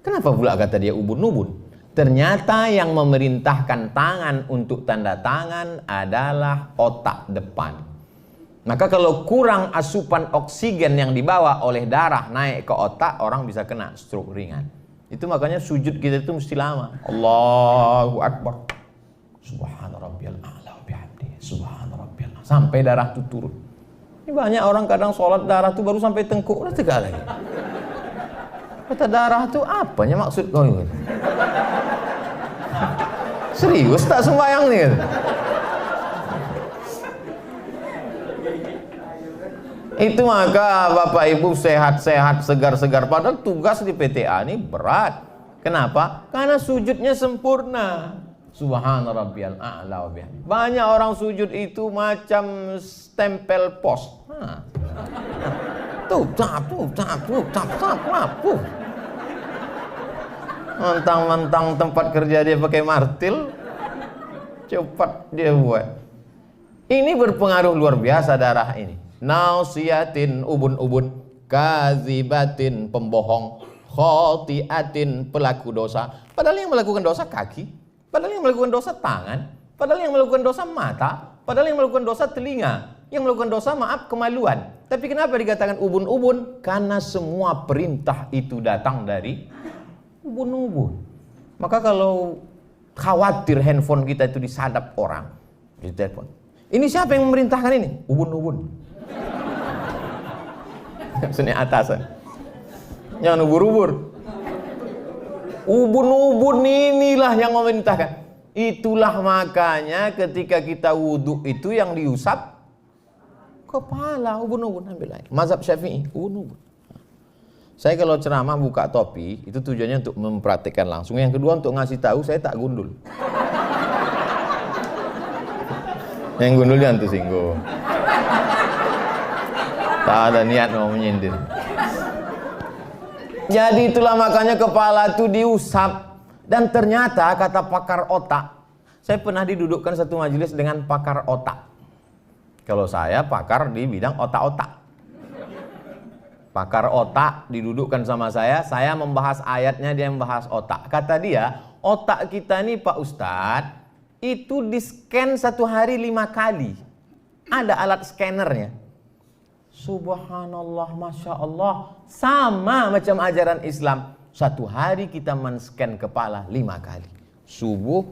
Kenapa pula kata dia ubun-ubun? Ternyata yang memerintahkan tangan untuk tanda tangan adalah otak depan. Maka kalau kurang asupan oksigen yang dibawa oleh darah naik ke otak, orang bisa kena stroke ringan. Itu makanya sujud kita itu mesti lama. Allahu Akbar. Subhana rabbiyal a'la wa bihamdihi. Subhana rabbiyal a'la. Sampai darah itu turun. Ini banyak orang kadang sholat darah itu baru sampai tengkuk, udah tegak lagi. Kata darah itu apanya maksud kau ini? Serius tak sembahyang nih? Itu maka Bapak Ibu sehat-sehat, segar-segar. Padahal tugas di PTA ini berat. Kenapa? Karena sujudnya sempurna. Subhana rabbiyal a'la wa bihamdihi. Banyak orang sujud itu macam stempel pos. Tuh, mentang-mentang tempat kerja dia pakai martil, cepat dia buat. Ini berpengaruh luar biasa darah ini. Nausiyatin ubun-ubun, kadzibatin pembohong, khotiatin pelaku dosa. Padahal yang melakukan dosa kaki, padahal yang melakukan dosa tangan, padahal yang melakukan dosa mata, padahal yang melakukan dosa telinga, yang melakukan dosa maaf kemaluan. Tapi kenapa dikatakan ubun-ubun? Karena semua perintah itu datang dari ubun-ubun. Maka kalau khawatir handphone kita itu disadap orang, di telepon. Ini siapa yang memerintahkan ini? Ubun-ubun. Sini atasan. Jangan ubur-ubur. Ubun-ubun inilah yang memerintahkan. Itulah makanya ketika kita wudhu itu yang diusap kepala, ubun-ubun, ambil air. Mazhab Syafi'i, ubun-ubun. Saya kalau ceramah buka topi, itu tujuannya untuk mempraktikkan langsung. Yang kedua untuk ngasih tahu saya tak gundul. Yang gundul jangan tersinggung. Tak ada niat mau menyindir. Jadi itulah makanya kepala itu diusap. Dan ternyata kata pakar otak, saya pernah didudukkan satu majelis dengan pakar otak. Kalau saya pakar di bidang otak-otak. Pakar otak didudukkan sama saya membahas ayatnya, dia membahas otak. Kata dia, otak kita nih Pak Ustadz, itu di-scan satu hari 5 kali. Ada alat scannernya. Subhanallah, Masya Allah. Sama macam ajaran Islam. Satu hari kita men-scan kepala 5 kali. Subuh,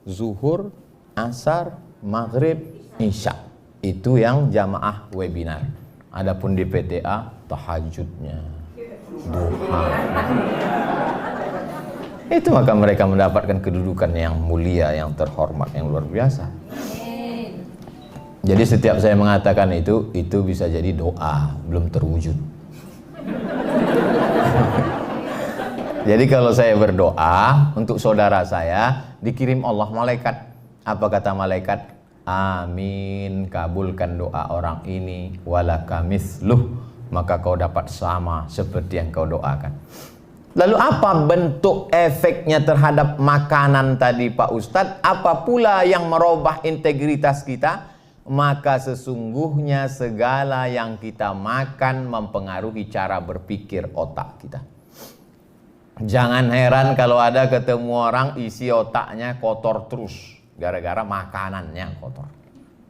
zuhur, asar, maghrib, isya. Itu yang jamaah webinar. Adapun di PTA, tahajudnya, duha. Itu maka mereka mendapatkan kedudukan yang mulia, yang terhormat, yang luar biasa. Jadi setiap saya mengatakan itu bisa jadi doa, belum terwujud. Jadi kalau saya berdoa untuk saudara saya, dikirim Allah malaikat. Apa kata malaikat? Amin, kabulkan doa orang ini, walaka misluh, maka kau dapat sama seperti yang kau doakan. Lalu apa bentuk efeknya terhadap makanan tadi Pak Ustadz? Apa pula yang merubah integritas kita? Maka sesungguhnya segala yang kita makan mempengaruhi cara berpikir otak kita. Jangan heran kalau ada ketemu orang isi otaknya kotor terus, gara-gara makanannya kotor,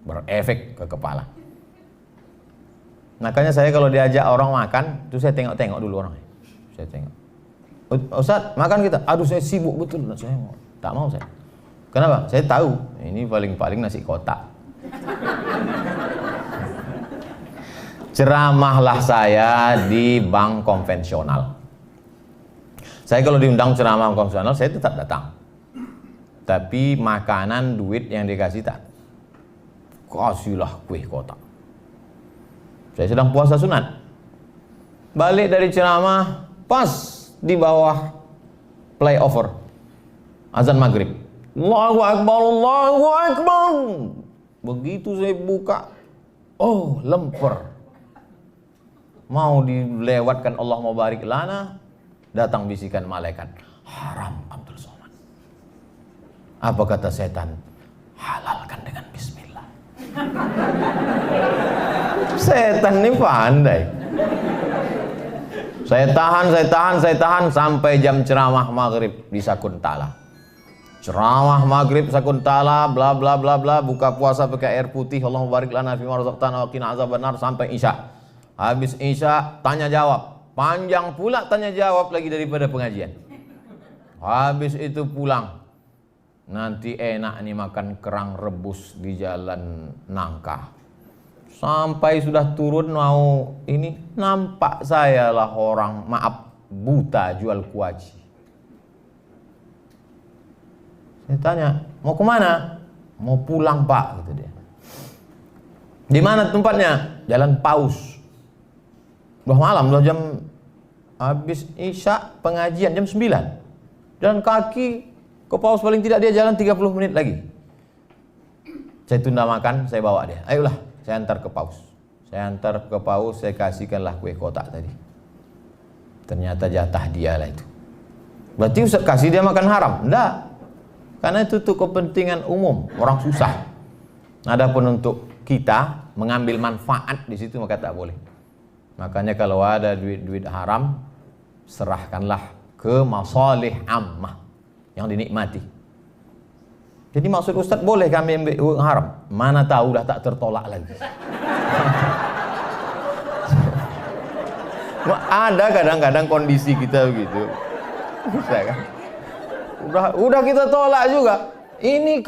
berefek ke kepala. Makanya saya kalau diajak orang makan, itu saya tengok-tengok dulu orangnya. Saya tengok, Ustaz makan kita, aduh saya sibuk betul, saya tak mau saya. Kenapa? Saya tahu ini paling-paling nasi kotak. Ceramahlah saya di bank konvensional. Saya kalau diundang ceramah konvensional, saya tetap datang. Tapi makanan, duit yang dikasih tak. Kasihlah kue kotak. Saya sedang puasa sunat. Balik dari ceramah, pas di bawah flyover azan maghrib. Allahu Akbar, Allahu Akbar. Begitu saya buka, oh lemper. mau dilewatkan Allah mau barik lana, datang bisikan malaikat, haram Abdul Somad. Apa kata setan? Halalkan dengan bismillah. Setan ini pandai. Saya tahan sampai jam ceramah maghrib di Sakuntala. Ceramah maghrib Sakuntala, bla bla bla bla, buka puasa pakai air putih, Allahumma barik lana fima razaqtana wa qina azabannar, sampai Isya. Habis Isya tanya jawab, panjang pula tanya jawab lagi daripada pengajian. Habis itu pulang, nanti enak nih makan kerang rebus di jalan Nangka. Sampai sudah turun mau ini, nampak saya lah orang, maaf, buta jual kuaci. Saya tanya, mau kemana? Mau pulang Pak, gitu dia. Di mana tempatnya? Jalan Paus. Udah malam, udah jam habis Isya pengajian jam 9. Jalan kaki ke Paus, paling tidak dia jalan 30 menit lagi. Saya tunda makan, saya bawa dia. Ayolah, saya antar ke Paus. Saya antar ke Paus, saya kasihkanlah kue kotak tadi. Ternyata jatah dia lah itu. Berarti Ustaz kasih dia makan haram? Enggak. Karena itu tuh kepentingan umum, orang susah. Adapun untuk kita mengambil manfaat di situ maka tak boleh. Makanya kalau ada duit-duit haram, serahkanlah ke masalih ammah yang dinikmati. Jadi maksud Ustaz boleh kami ambil uang haram? Mana tahu dah tak tertolak lagi. Ada kadang-kadang kondisi kita begitu. Udah kita tolak juga. Ini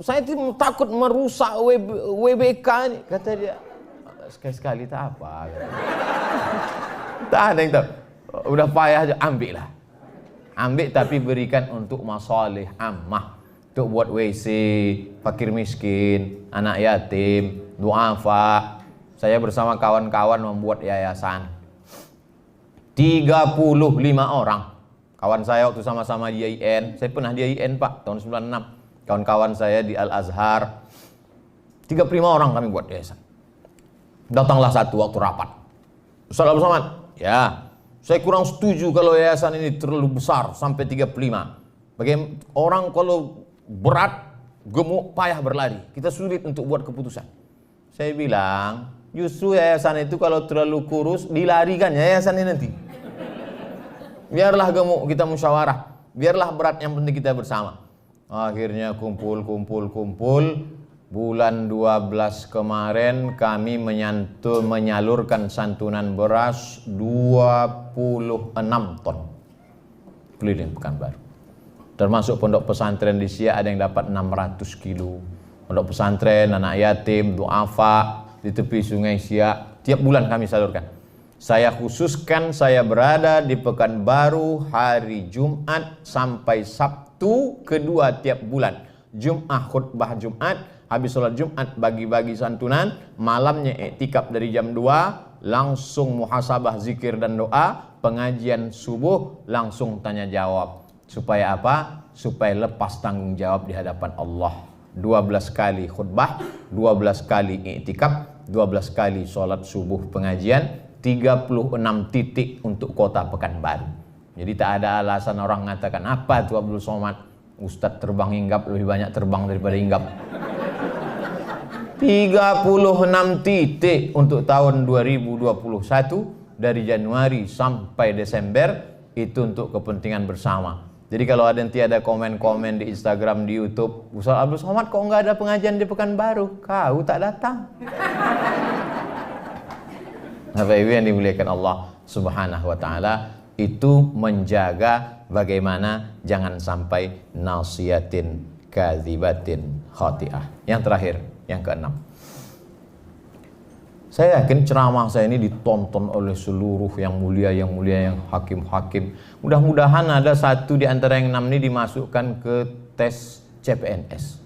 saya takut merusak WBK ini, kata dia. Sekali-sekali tak apa. Tak ada yang tahu. Udah payah aja, ambil lah. Ambil tapi berikan untuk masalih ammah. Untuk buat WC, fakir miskin, anak yatim, duafa. Saya bersama kawan-kawan membuat yayasan. 35 orang. Kawan saya waktu sama-sama di IAIN. Saya pernah di IAIN Pak, tahun 96. Kawan-kawan saya di Al-Azhar. 35 orang kami buat yayasan. Datanglah satu waktu rapat. Ustaz Abdul Somad, ya, saya kurang setuju kalau yayasan ini terlalu besar sampai 35. Bagaimana orang kalau berat, gemuk, payah berlari. Kita sulit untuk buat keputusan. Saya bilang, justru yayasan itu kalau terlalu kurus, dilarikan yayasan ini nanti. Biarlah gemuk, kita musyawarah. Biarlah berat, yang penting kita bersama. Akhirnya kumpul. Bulan 12 kemarin kami menyalurkan santunan beras 26 ton keliling Pekanbaru. Termasuk pondok pesantren di Siak ada yang dapat 600 kilo. Pondok pesantren, anak yatim, duafa di tepi sungai Siak, tiap bulan kami salurkan. Saya khususkan saya berada di Pekanbaru hari Jumat sampai Sabtu kedua tiap bulan. Jumat khutbah Jumat, habis sholat Jumat bagi-bagi santunan, malamnya iktikaf dari jam 2, langsung muhasabah zikir dan doa, pengajian subuh, langsung tanya jawab. Supaya apa? Supaya lepas tanggung jawab di hadapan Allah. 12 kali khutbah, 12 kali iktikaf, 12 kali sholat subuh pengajian, 36 titik untuk kota Pekanbaru. Jadi tak ada alasan orang mengatakan, apa itu Abdul Somad? Ustadz terbang hinggap, lebih banyak terbang daripada hinggap. 36 titik untuk tahun 2021 dari Januari sampai Desember, itu untuk kepentingan bersama. Jadi kalau ada nanti ada komen-komen di Instagram, di YouTube, Ustaz Abdul Somad kok nggak ada pengajian di Pekanbaru? Kau tak datang. Bapak Ibu yang dimuliakan Allah Subhanahu wa taala, itu menjaga bagaimana jangan sampai nasiyatin kadzibatin khati'ah. Yang terakhir, yang keenam. Saya yakin ceramah saya ini ditonton oleh seluruh yang mulia, yang hakim-hakim. Mudah-mudahan ada satu di antara yang 6 ini dimasukkan ke tes CPNS.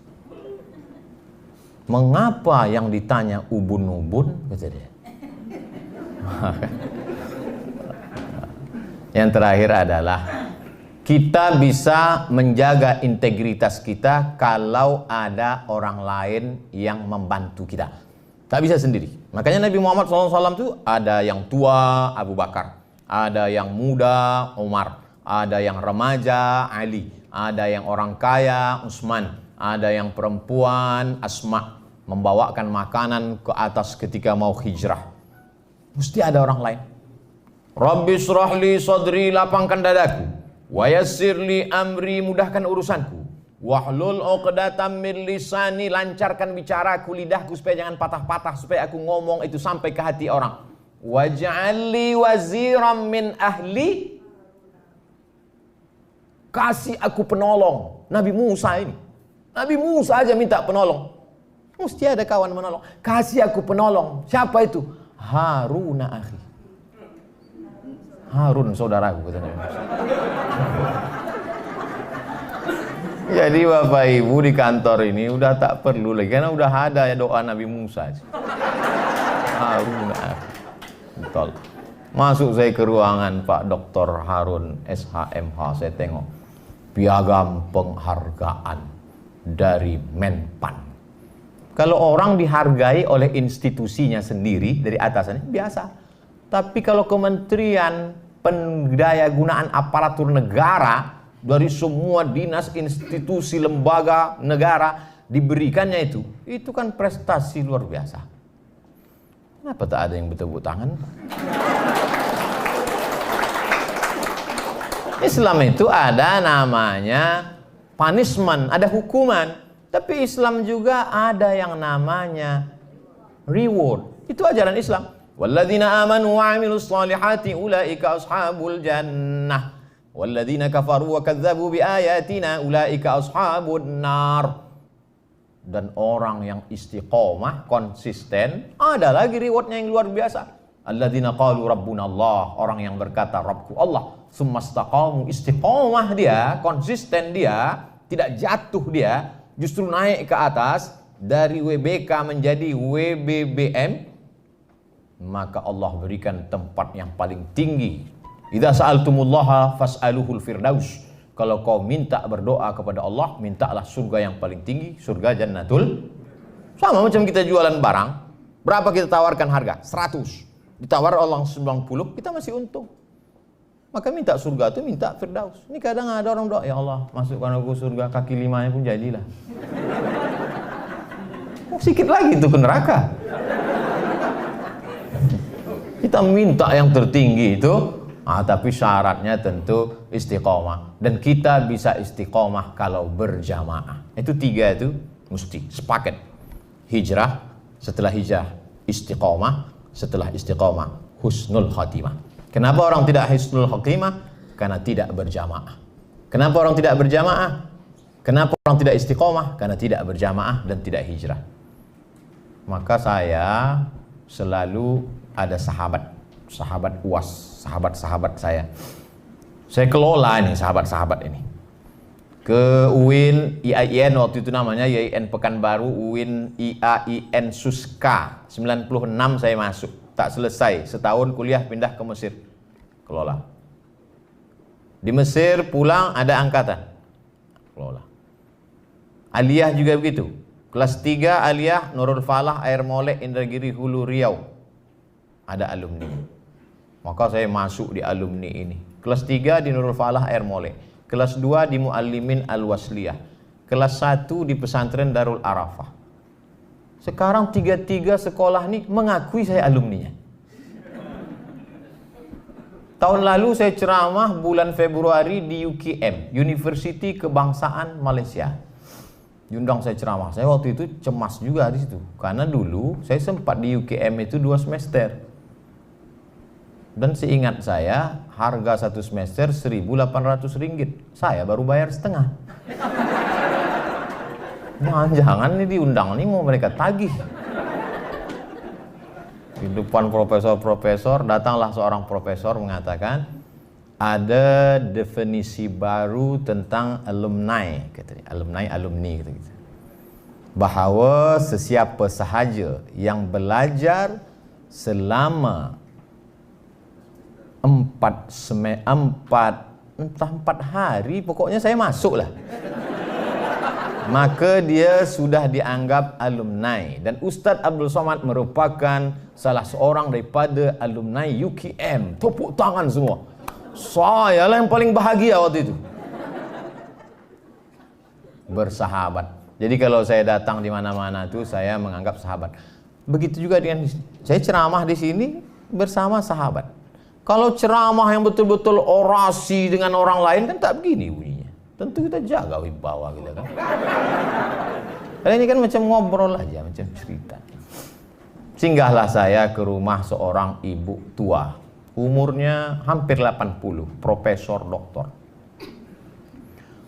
Mengapa yang ditanya ubun-ubun? Kata dia. Yang terakhir adalah kita bisa menjaga integritas kita kalau ada orang lain yang membantu kita. Tak bisa sendiri. Makanya Nabi Muhammad SAW itu ada yang tua Abu Bakar, ada yang muda Umar, ada yang remaja Ali, ada yang orang kaya Utsman, ada yang perempuan Asma, membawakan makanan ke atas ketika mau hijrah. Mesti ada orang lain. Rabbi shrah li sadri, lapangkan dadaku, wa yassir li amri, mudahkan urusanku, wahlul 'uqdatam min lisani, lancarkan bicaraku, lidahku supaya jangan patah-patah, supaya aku ngomong itu sampai ke hati orang. Waj'al li waziran min ahli, kasih aku penolong. Nabi Musa ini, Nabi Musa aja minta penolong, mesti ada kawan menolong. Kasih aku penolong. Siapa itu? Harun akhi. Harun saudaraku, kata Nabi Musa. Jadi Bapak Ibu di kantor ini udah tak perlu lagi, karena udah ada ya doa Nabi Musa. Harun akhi. Betul. Masuk saya ke ruangan Pak Dr. Harun SHMH, saya tengok piagam penghargaan dari Menpan. Kalau orang dihargai oleh institusinya sendiri dari atasannya biasa. Tapi kalau kementerian pendayagunaan aparatur negara dari semua dinas, institusi, lembaga negara diberikannya itu kan prestasi luar biasa. Kenapa tak ada yang bertepuk tangan? Islam itu ada namanya punishment, ada hukuman. Tapi Islam juga ada yang namanya reward. Itu ajaran Islam. Walladzina amanu wa 'amilus shalihati ulaika ashabul jannah. Walladzina kafaru wa kadzdzabu biayatina ulaika ashabun nar. Dan orang yang istiqomah, konsisten, ada lagi rewardnya yang luar biasa. Alladzina qalu rabbuna Allah, orang yang berkata Rabbku Allah, tsumastaqamu, istiqomah dia, konsisten dia, tidak jatuh dia, justru naik ke atas dari WBK menjadi WBBM, maka Allah berikan tempat yang paling tinggi. Idza sa'altumullaha fas'aluhul firdaus. Kalau kau minta berdoa kepada Allah, mintalah surga yang paling tinggi, surga jannatul. Sama macam kita jualan barang, berapa kita tawarkan harga? 100. Ditawar Allah 90, kita masih untung. Maka minta surga itu minta firdaus. Ini kadang ada orang doa, ya Allah masukkan aku surga, kaki limanya pun jadilah. Sikit lagi itu ke neraka. Kita minta yang tertinggi itu, tapi syaratnya tentu istiqomah. Dan kita bisa istiqomah kalau berjamaah. Itu 3 itu mesti sepaket. Hijrah, setelah hijrah istiqomah, setelah istiqomah husnul khatimah. Kenapa orang tidak husnul khatimah? Karena tidak berjamaah. Kenapa orang tidak berjamaah? Kenapa orang tidak istiqomah? Karena tidak berjamaah dan tidak hijrah. Maka saya selalu ada sahabat UAS, sahabat-sahabat saya. Saya kelola nih sahabat-sahabat ini. Ke UIN, IAIN waktu itu namanya IAIN Pekanbaru, UIN IAIN Suska. 96 saya masuk, tak selesai, setahun kuliah pindah ke Mesir. Kelola. Di Mesir pulang ada angkatan. Kelola. Aliyah juga begitu. Kelas 3 Aliyah Nurul Falah Air Molek Indragiri Hulu Riau. Ada alumni. Maka saya masuk di alumni ini. Kelas 3 di Nurul Falah Air Molek. Kelas 2 di Muallimin Al-Wasliyah. Kelas 1 di Pesantren Darul Arafah. Sekarang 3 sekolah ini mengakui saya alumninya. Tahun lalu saya ceramah bulan Februari di UKM, University Kebangsaan Malaysia. Diundang saya ceramah. Saya waktu itu cemas juga di situ. Karena dulu saya sempat di UKM itu 2 semester. Dan seingat saya, harga 1 semester Rp1.800. Saya baru bayar setengah. Jangan-jangan ini diundang, ini mau mereka tagih. Di depan profesor-profesor, datanglah seorang profesor mengatakan, ada definisi baru tentang alumni, katanya. Alumni, gitu. Bahwa sesiapa sahaja yang belajar selama 4 hari, pokoknya saya masuk lah. maka dia sudah dianggap alumni. Dan Ustadz Abdul Somad merupakan salah seorang daripada alumni UKM. Tepuk tangan semua. Saya lah yang paling bahagia waktu itu. Bersahabat. Jadi kalau saya datang di mana-mana tuh saya menganggap sahabat. Begitu juga dengan saya ceramah di sini bersama sahabat. Kalau ceramah yang betul-betul orasi dengan orang lain kan tak begini bunyinya. Tentu kita jaga wibawa kita kan. Karena ini kan macam ngobrol aja, macam cerita. Singgahlah saya ke rumah seorang ibu tua. Umurnya hampir 80, profesor doktor.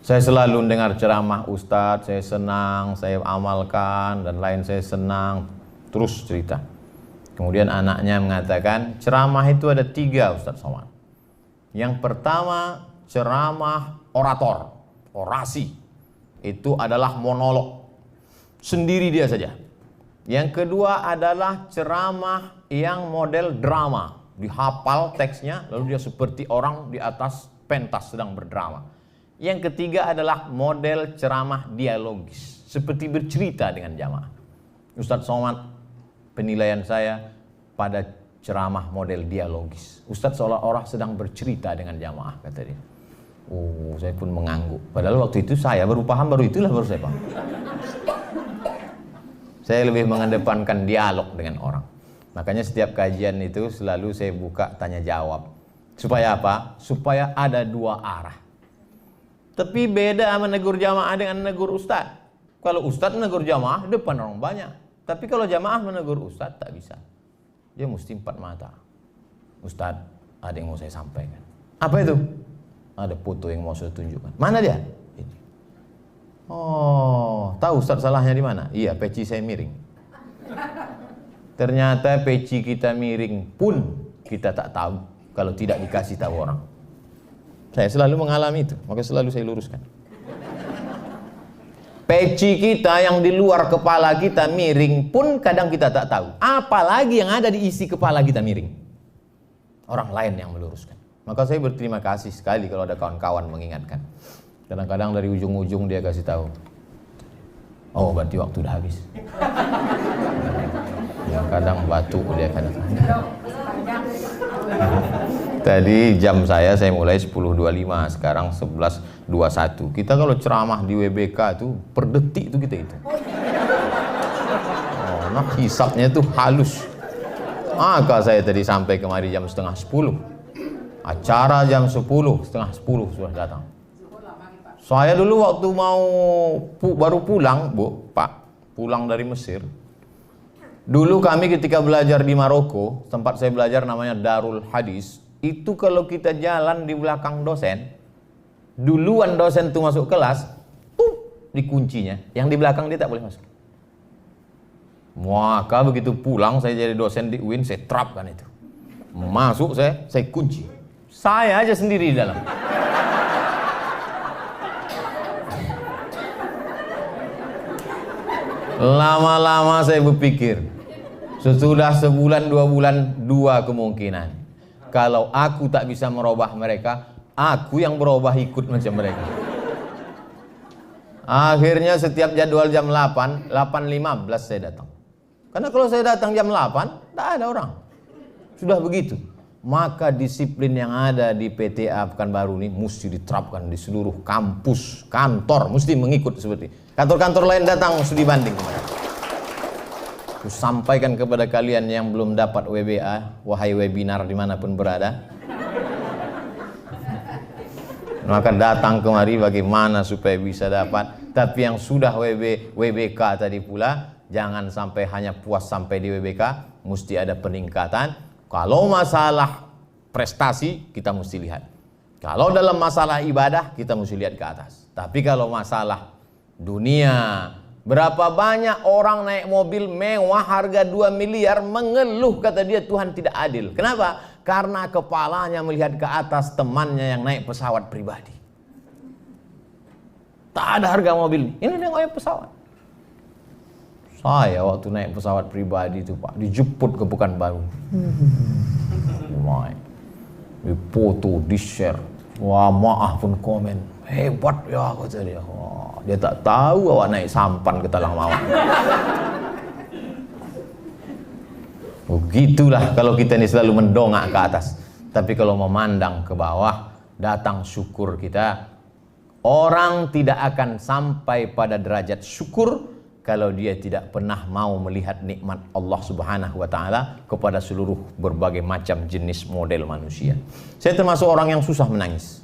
Saya selalu dengar ceramah Ustadz, saya senang, saya amalkan, dan lain saya senang. Terus cerita. Kemudian anaknya mengatakan, ceramah itu ada 3 Ustadz Somad. Yang pertama, ceramah orator, orasi. Itu adalah monolog. Sendiri dia saja. Yang kedua adalah ceramah yang model drama. Dihafal teksnya, lalu dia seperti orang di atas pentas sedang berdrama. Yang ketiga adalah model ceramah dialogis, seperti bercerita dengan jamaah. Ustadz Somad, penilaian saya pada ceramah model dialogis. Ustadz seolah-olah sedang bercerita dengan jamaah, kata dia. Oh, saya pun mengangguk. Padahal waktu itu saya baru paham, baru saya paham. Saya lebih mengedepankan dialog dengan orang. Makanya setiap kajian itu selalu saya buka tanya jawab. Supaya apa? Supaya ada 2 arah. Tapi beda menegur jamaah dengan menegur ustadz. Kalau ustadz menegur jamaah depan orang banyak. Tapi kalau jamaah menegur ustadz tak bisa. Dia mesti 4 mata. Ustadz, ada yang mau saya sampaikan. Apa itu? Ada foto yang mau saya tunjukkan. Mana dia? Ini. Oh, tahu ustadz salahnya di mana? Iya, peci saya miring. Ternyata peci kita miring pun kita tak tahu kalau tidak dikasih tahu orang. Saya selalu mengalami itu, maka selalu saya luruskan. Peci kita yang di luar kepala kita miring pun kadang kita tak tahu. Apalagi yang ada di isi kepala kita miring. Orang lain yang meluruskan. Maka saya berterima kasih sekali kalau ada kawan-kawan mengingatkan. Kadang-kadang dari ujung-ujung dia kasih tahu. Oh, berarti waktu udah habis. Ya, kadang batu dia kadang. Tadi jam saya mulai 10.25, sekarang 11.21. Kita kalau ceramah di WBK itu per detik itu kita itu. Oh, nah hisapnya itu halus. Maka saya tadi sampai kemari jam 9:30. Acara jam 10:30 sudah datang. Saya dulu waktu baru pulang, Pak, pulang dari Mesir. Dulu kami ketika belajar di Maroko, tempat saya belajar namanya Darul Hadis. Itu kalau kita jalan di belakang dosen, duluan dosen itu masuk kelas, dikuncinya. Yang di belakang dia tak boleh masuk. Maka begitu pulang saya jadi dosen di UIN, saya terapkan itu. Masuk saya kunci. Saya aja sendiri di dalam. Lama-lama saya berpikir, sesudah sebulan 2 bulan 2 kemungkinan. Kalau aku tak bisa merubah mereka, aku yang berubah ikut macam mereka. Akhirnya setiap jadwal jam 8:15 saya datang. Karena kalau saya datang jam 8, tak ada orang. Sudah begitu. Maka disiplin yang ada di PTA Pekanbaru ini mesti diterapkan di seluruh kampus, kantor, mesti mengikut seperti. Kantor-kantor lain datang studi banding kemarin. Aku sampaikan kepada kalian yang belum dapat WBA, wahai webinar dimanapun berada, maka datang kemari bagaimana supaya bisa dapat. Tapi yang sudah WBK tadi pula, jangan sampai hanya puas sampai di WBK, mesti ada peningkatan. Kalau masalah prestasi kita mesti lihat. Kalau dalam masalah ibadah kita mesti lihat ke atas. Tapi kalau masalah dunia, berapa banyak orang naik mobil mewah harga 2 miliar mengeluh kata dia Tuhan tidak adil. Kenapa? Karena kepalanya melihat ke atas temannya yang naik pesawat pribadi. Tak ada harga mobil. Ini yang naik pesawat. Saya waktu naik pesawat pribadi itu Pak, dijemput ke Pekanbaru. Dipoto, di-share. Wah, maaf pun komen. Hebat ya kata dia. Wah, Dia tak tahu awak naik sampan ke Talang Mawar. Begitulah kalau kita ini selalu mendongak ke atas. Tapi kalau memandang ke bawah, datang syukur kita. Orang tidak akan sampai pada derajat syukur kalau dia tidak pernah mau melihat nikmat Allah Subhanahu wa taala kepada seluruh berbagai macam jenis model manusia. Saya termasuk orang yang susah menangis.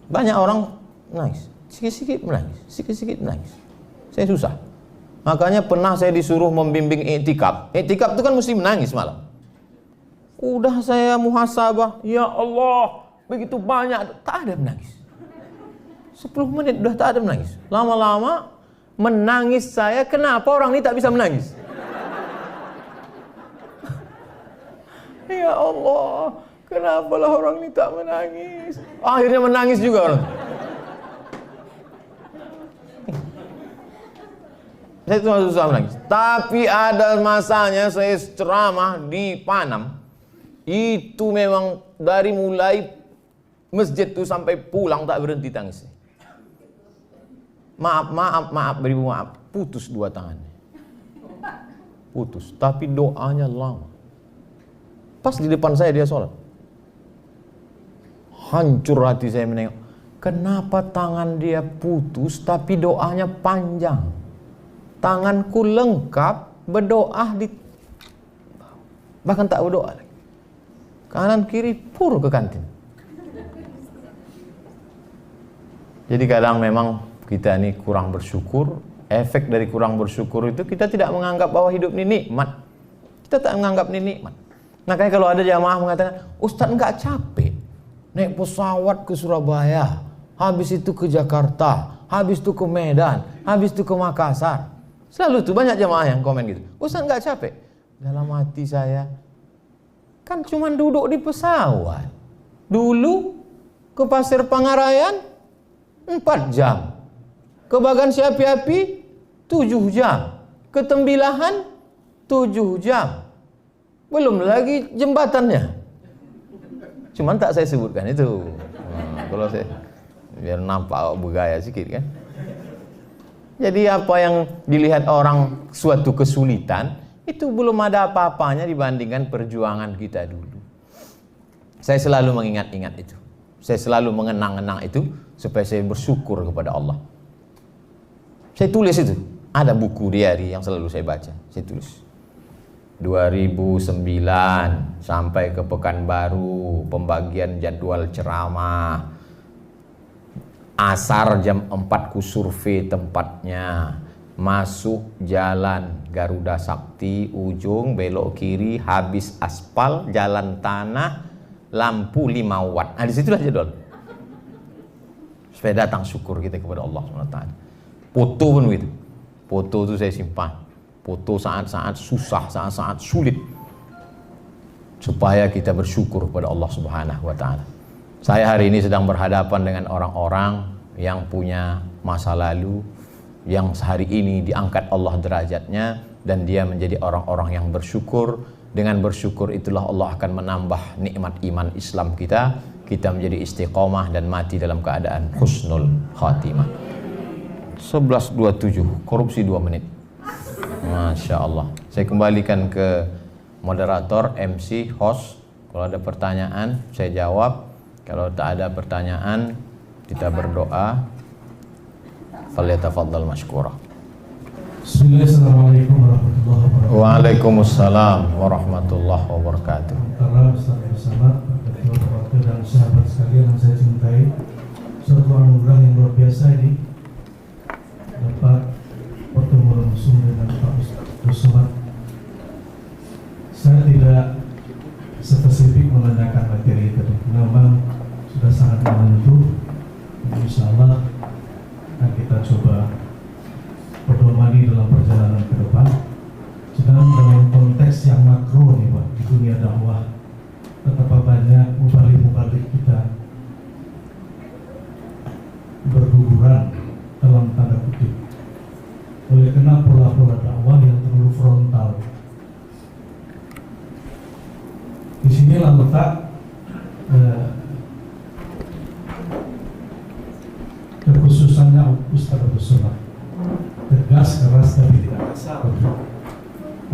Banyak orang menangis, sikit-sikit menangis, sikit-sikit menangis. Saya susah. Makanya pernah saya disuruh membimbing i'tikaf. I'tikaf itu kan mesti menangis malam. Udah saya muhasabah, ya Allah, begitu banyak, tak ada menangis. 10 menit udah tak ada menangis. Lama-lama menangis saya, kenapa orang ini tak bisa menangis? Ya Allah, kenapalah orang ini tak menangis? Akhirnya menangis juga orang. Saya cuma susah menangis. Tapi ada masanya saya ceramah di Panam. Itu memang dari mulai masjid itu sampai pulang tak berhenti tangis. Maaf, beribu maaf. Putus dua tangannya. Putus. Tapi doanya lama. Pas di depan saya dia sholat. Hancur hati saya menengok. Kenapa tangan dia putus tapi doanya panjang? Tanganku lengkap berdoa di, bahkan tak berdoa lagi. Kanan kiri pur ke kantin. Jadi kadang memang kita ini kurang bersyukur. Efek dari kurang bersyukur itu kita tidak menganggap bahwa hidup ini nikmat. Kita tak menganggap ini nikmat. Makanya kalau ada jamaah mengatakan, Ustaz enggak capek naik pesawat ke Surabaya, habis itu ke Jakarta, habis itu ke Medan, habis itu ke Makassar. Selalu tuh banyak jamaah yang komen gitu, Ustaz enggak capek? Dalam hati saya, kan cuma duduk di pesawat. Dulu ke Pasir Pangarayan 4 jam. Ke Bagan Siapi-api 7 jam. Ke Tembilahan 7 jam. Belum lagi jembatannya. Cuman tak saya sebutkan itu. Kalau saya biar nampak bergaya sedikit kan. Jadi apa yang dilihat orang suatu kesulitan itu belum ada apa-apanya dibandingkan perjuangan kita dulu. Saya selalu mengingat-ingat itu. Saya selalu mengenang-enang itu supaya saya bersyukur kepada Allah. Saya tulis itu. Ada buku diari yang selalu saya baca. Saya tulis. 2009 sampai ke Pekanbaru, pembagian jadwal ceramah. Asar jam 4 ku survei tempatnya. Masuk jalan Garuda Sakti, ujung belok kiri, habis aspal, jalan tanah, lampu 5 watt. Nah disitulah jadwal. Supaya datang syukur kita kepada Allah SWT. Foto pun begitu. Foto itu saya simpan. Foto saat-saat susah, saat-saat sulit. Supaya kita bersyukur kepada Allah Subhanahu wa taala. Saya hari ini sedang berhadapan dengan orang-orang yang punya masa lalu, yang sehari ini diangkat Allah derajatnya, dan dia menjadi orang-orang yang bersyukur. Dengan bersyukur itulah Allah akan menambah nikmat iman Islam kita. Kita menjadi istiqomah dan mati dalam keadaan husnul khatimah. 11.27, korupsi 2 menit. Masya Allah. Saya kembalikan ke moderator, MC, host. Kalau ada pertanyaan saya jawab. Kalau tak ada pertanyaan kita berdoa. Falyatafaddal mashkura. Assalamualaikum warahmatullahi wabarakatuh. Waalaikumsalam warahmatullahi wabarakatuh. Para Ustaz bersama waktu dan sahabat sekalian yang saya cintai, suatu anugerah yang luar biasa ini dapat bertemu langsung dengan Pak Ustaz. Saya tidak spesifik menanyakan materi tadi, memang sudah sangat menentu. Insya Allah akan kita coba berdomani dalam perjalanan ke depan. Sedang dalam konteks yang makro nih Pak, di dunia dakwah, betapa banyak mubalik-mubalik kita berguguran dalam tanda kutip oleh karena pola-pola dakwah yang terlalu frontal. Di sinilah letak kekhususannya Ustaz Abdul Somad. tegas, keras tapi tidak kasar.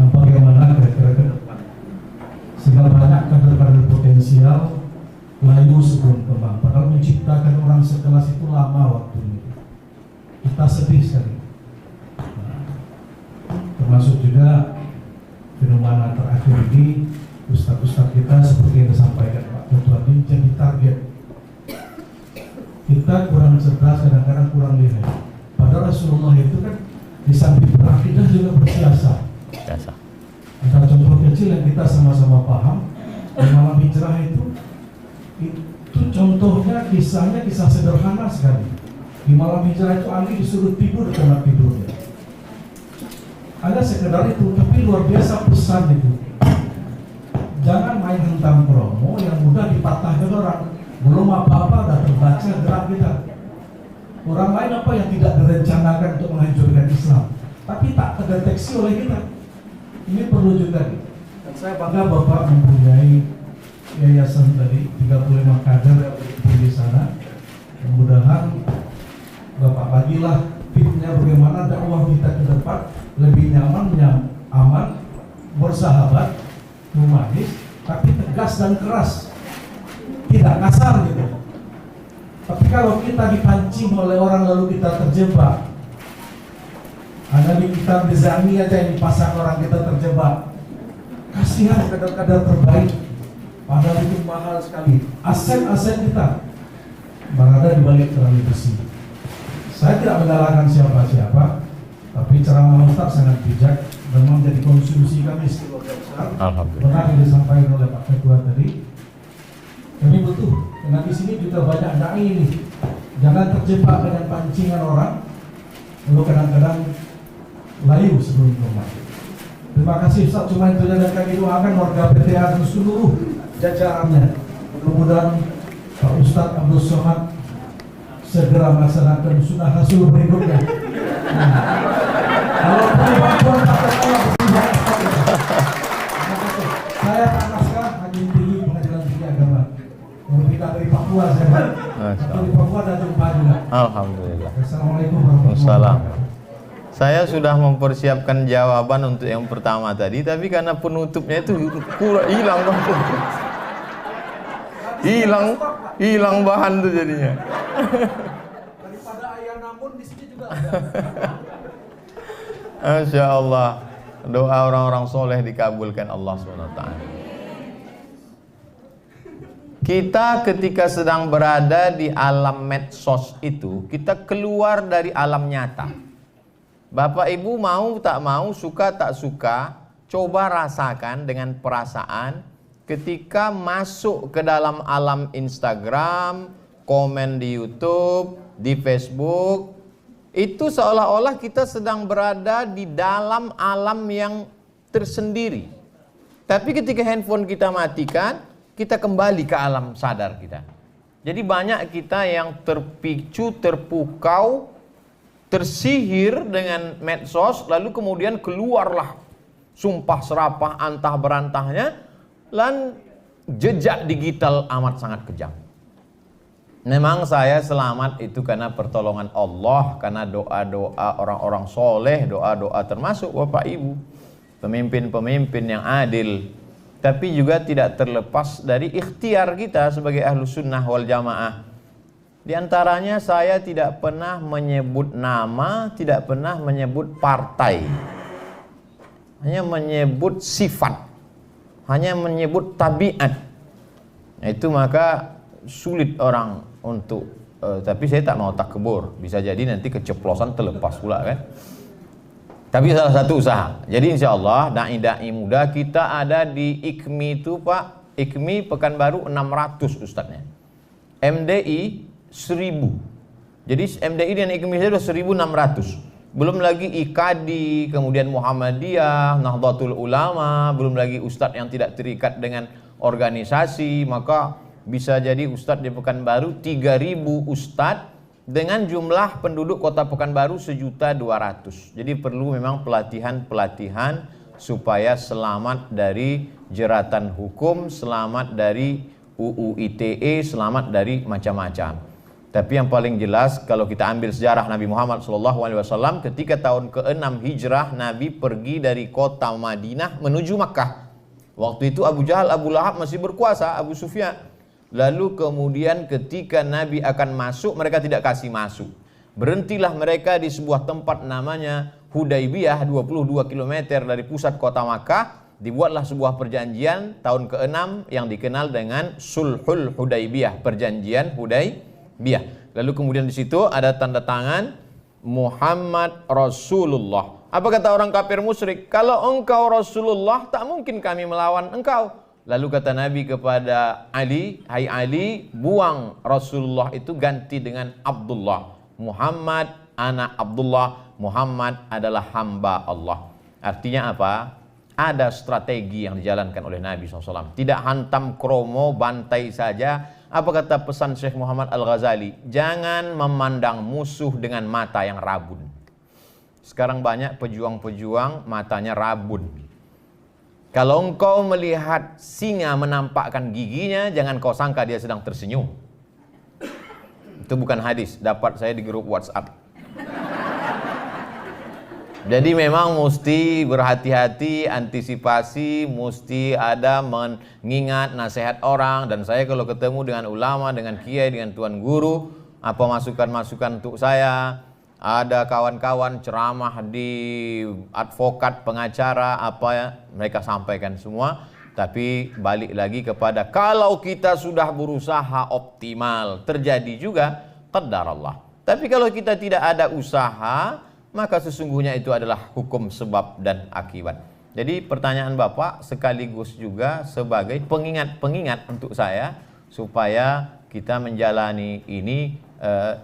Nah, bagaimana kira-kira ke depan? Sehingga banyak kader-kader potensial layu sebelum kembang. Padahal menciptakan orang sekelas itu lama waktunya. Kita sedih sekali. Nah, termasuk juga fenomena terakhir ini, ustadz-ustadz kita seperti yang disampaikan Pak Ketua ini jadi target. Kita kurang cerdas, kadang-kadang kurang lihai. Padahal Rasulullah itu kan di samping berakidah juga bersiasat. Ada contoh kecil yang kita sama-sama paham di malam hijrah itu contohnya kisahnya kisah sederhana sekali. Di malam hijrah itu Ali disuruh tidur di tempat tidurnya. Ada sekedar itu, tapi luar biasa pesan itu. Jangan main hentam promo yang mudah dipatahkan orang. Belum apa-apa sudah terbaca gerak kita. Orang lain apa yang tidak direncanakan untuk menghancurkan Islam, tapi tak terdeteksi oleh kita. Ini perlu juga. Dan saya bangga Bapak mempunyai yayasan tadi 35 kader yang berkumpul di sana. Mudah-mudahan Bapak bagilah fitnya bagaimana dakwah kita ke depan lebih nyaman, aman, bersahabat, humanis, tapi tegas dan keras, tidak kasar gitu. Tapi kalau kita dipancing oleh orang lalu kita terjebak, ada di kitab Bezani aja yang dipasang orang kita terjebak. Kasihan kader-kader terbaik, padahal itu mahal sekali. Aset-aset kita berada di balik tali besi. Saya tidak menyalahkan siapa-siapa, tapi ceramah Ustaz sangat bijak dan menjadi konsumsi kami sekeluarga besar. Benar yang disampaikan oleh Pak Ketua tadi. Kami butuh, karena di sini juga banyak dai ini. Jangan terjebak dengan pancingan orang, lalu kadang-kadang layu sebelum rumah. Terima kasih Ustaz, cuma itu dan kami doakan warga PTA dan seluruh jajarannya. Mudah-mudahan Pak Ustaz Abdul Somad segera melaksanakan sunnah Rasul berikutnya. Kalau perlu bantuan Pak Ketua bertindak. Saya Pak Naskah, Hakim Tinggi Pengadilan Tinggi Agama. Kalau kita dari Papua, saya dari Papua dan jumpa juga. Alhamdulillah. Assalamualaikum warahmatullahi wabarakatuh. Saya sudah mempersiapkan jawaban untuk yang pertama tadi, tapi karena penutupnya itu hilang hilang bahan tuh jadinya. Daripada ayah namun di sini juga ada. Masya Allah, doa orang-orang soleh dikabulkan Allah SWT. Kita ketika sedang berada di alam medsos itu, kita keluar dari alam nyata. Bapak Ibu mau tak mau, suka tak suka, coba rasakan dengan perasaan ketika masuk ke dalam alam Instagram, komen di YouTube, di Facebook, itu seolah-olah kita sedang berada di dalam alam yang tersendiri. Tapi ketika handphone kita matikan, kita kembali ke alam sadar kita. Jadi banyak kita yang terpicu, terpukau, tersihir dengan medsos, lalu kemudian keluarlah sumpah serapah antah berantahnya, dan jejak digital amat sangat kejam. Memang saya selamat itu karena pertolongan Allah, karena doa-doa orang-orang soleh, doa-doa termasuk Bapak Ibu, pemimpin-pemimpin yang adil. Tapi juga tidak terlepas dari ikhtiar kita sebagai ahlu sunnah wal jamaah. Di antaranya saya tidak pernah menyebut nama, tidak pernah menyebut partai. Hanya menyebut sifat, hanya menyebut tabiat. Nah, itu maka sulit orang untuk tapi saya tak mau takbur, bisa jadi nanti keceplosan terlepas pula kan. Tapi salah satu usaha. Jadi insya Allah dai-dai muda kita ada di IKMI itu Pak, IKMI Pekanbaru 600 ustadznya, MDI 1000. Jadi MDI dan IKMI saya sudah 1600. Belum lagi IKADI, kemudian Muhammadiyah, Nahdlatul Ulama, belum lagi ustadz yang tidak terikat dengan organisasi. Maka bisa jadi ustadz di Pekanbaru 3000 ustadz dengan jumlah penduduk kota Pekanbaru 1.200.000. Jadi perlu memang pelatihan-pelatihan supaya selamat dari jeratan hukum, selamat dari UU ITE, selamat dari macam-macam. Tapi yang paling jelas kalau kita ambil sejarah Nabi Muhammad SAW, ketika tahun ke-6 Hijrah, Nabi pergi dari kota Madinah menuju Makkah. Waktu itu Abu Jahal, Abu Lahab masih berkuasa, Abu Sufyan. Lalu kemudian ketika Nabi akan masuk, mereka tidak kasih masuk. Berhentilah mereka di sebuah tempat namanya Hudaybiyah, 22 km dari pusat kota Makkah. Dibuatlah sebuah perjanjian tahun ke-6 yang dikenal dengan Sulhul Hudaybiyah, perjanjian Hudaybiyah. Lalu kemudian di situ ada tanda tangan Muhammad Rasulullah. Apa kata orang kafir musyrik? Kalau engkau Rasulullah, tak mungkin kami melawan engkau. Lalu kata Nabi kepada Ali, hai Ali, buang Rasulullah itu, ganti dengan Abdullah. Muhammad anak Abdullah, Muhammad adalah hamba Allah. Artinya apa? Ada strategi yang dijalankan oleh Nabi SAW. Tidak hantam kromo, bantai saja. Apa kata pesan Syekh Muhammad Al-Ghazali? Jangan memandang musuh dengan mata yang rabun. Sekarang banyak pejuang-pejuang matanya rabun. Kalau engkau melihat singa menampakkan giginya, jangan kau sangka dia sedang tersenyum. Itu bukan hadis, dapat saya di grup WhatsApp. Jadi memang mesti berhati-hati, antisipasi, mesti ada mengingat nasihat orang. Dan saya kalau ketemu dengan ulama, dengan kiai, dengan tuan guru, apa masukan-masukan untuk saya, ada kawan-kawan ceramah di advokat, pengacara, apa ya, mereka sampaikan semua. Tapi balik lagi kepada kalau kita sudah berusaha optimal, terjadi juga qadar Allah. Tapi kalau kita tidak ada usaha, maka sesungguhnya itu adalah hukum sebab dan akibat. Jadi pertanyaan Bapak sekaligus juga sebagai pengingat-pengingat untuk saya, supaya kita menjalani ini.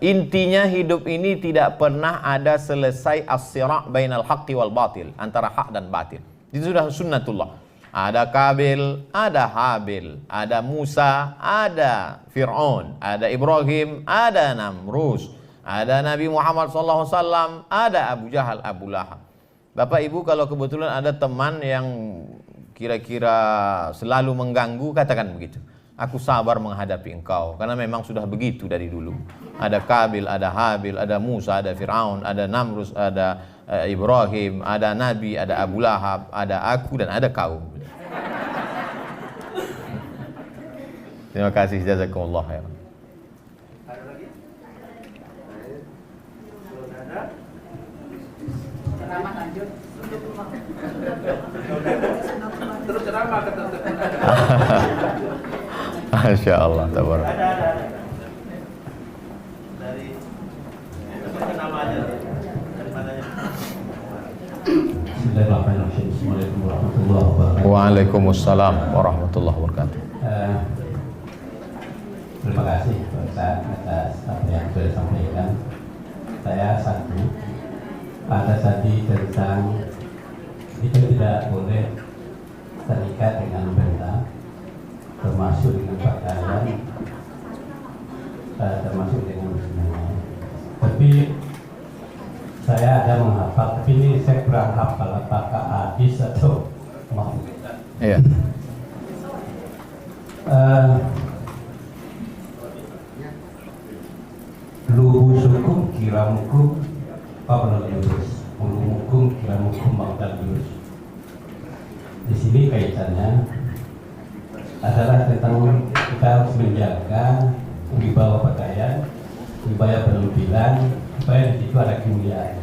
Intinya hidup ini tidak pernah ada selesai as-sira' bainal haqqi wal batil, antara hak dan batil. Itu sudah sunnatullah. Ada Kabil, ada Habil, ada Musa, ada Fir'aun, ada Ibrahim, ada Namrus, ada Nabi Muhammad SAW, ada Abu Jahal, Abu Lahab. Bapak Ibu, kalau kebetulan ada teman yang kira-kira selalu mengganggu, katakan begitu. Aku sabar menghadapi engkau, karena memang sudah begitu dari dulu. Ada Kabil, ada Habil, ada Musa, ada Fir'aun, ada Namrus, ada Ibrahim, ada Nabi, ada Abu Lahab, ada aku, dan ada kau. Terima kasih, jazakumullah khairan. Terus ceramah ke Masya Allah, tabarak. dari namanya dari mananya. Bismillahirrahmanirrahim. Assalamualaikum warahmatullahi wabarakatuh. Waalaikumsalam warahmatullahi wabarakatuh. Terima kasih Pak Ustaz atas apa yang sudah disampaikan. Saya satu, ada tadi tentang kita tidak boleh terikat dengan benda, termasuk dengan pakaian, termasuk dengan semuanya. Tapi saya ada menghafal, tapi ini saya kurang hafal apakah hadis atau maksud. Iya. Luhusukum kiramukum qabla yurus, ulumukum kiramukum ba'da yurus. Di sini kaitannya adalah tentang kita harus menjaga wibawa pakaian, wibawa penampilan, supaya di situ ada kemuliaan.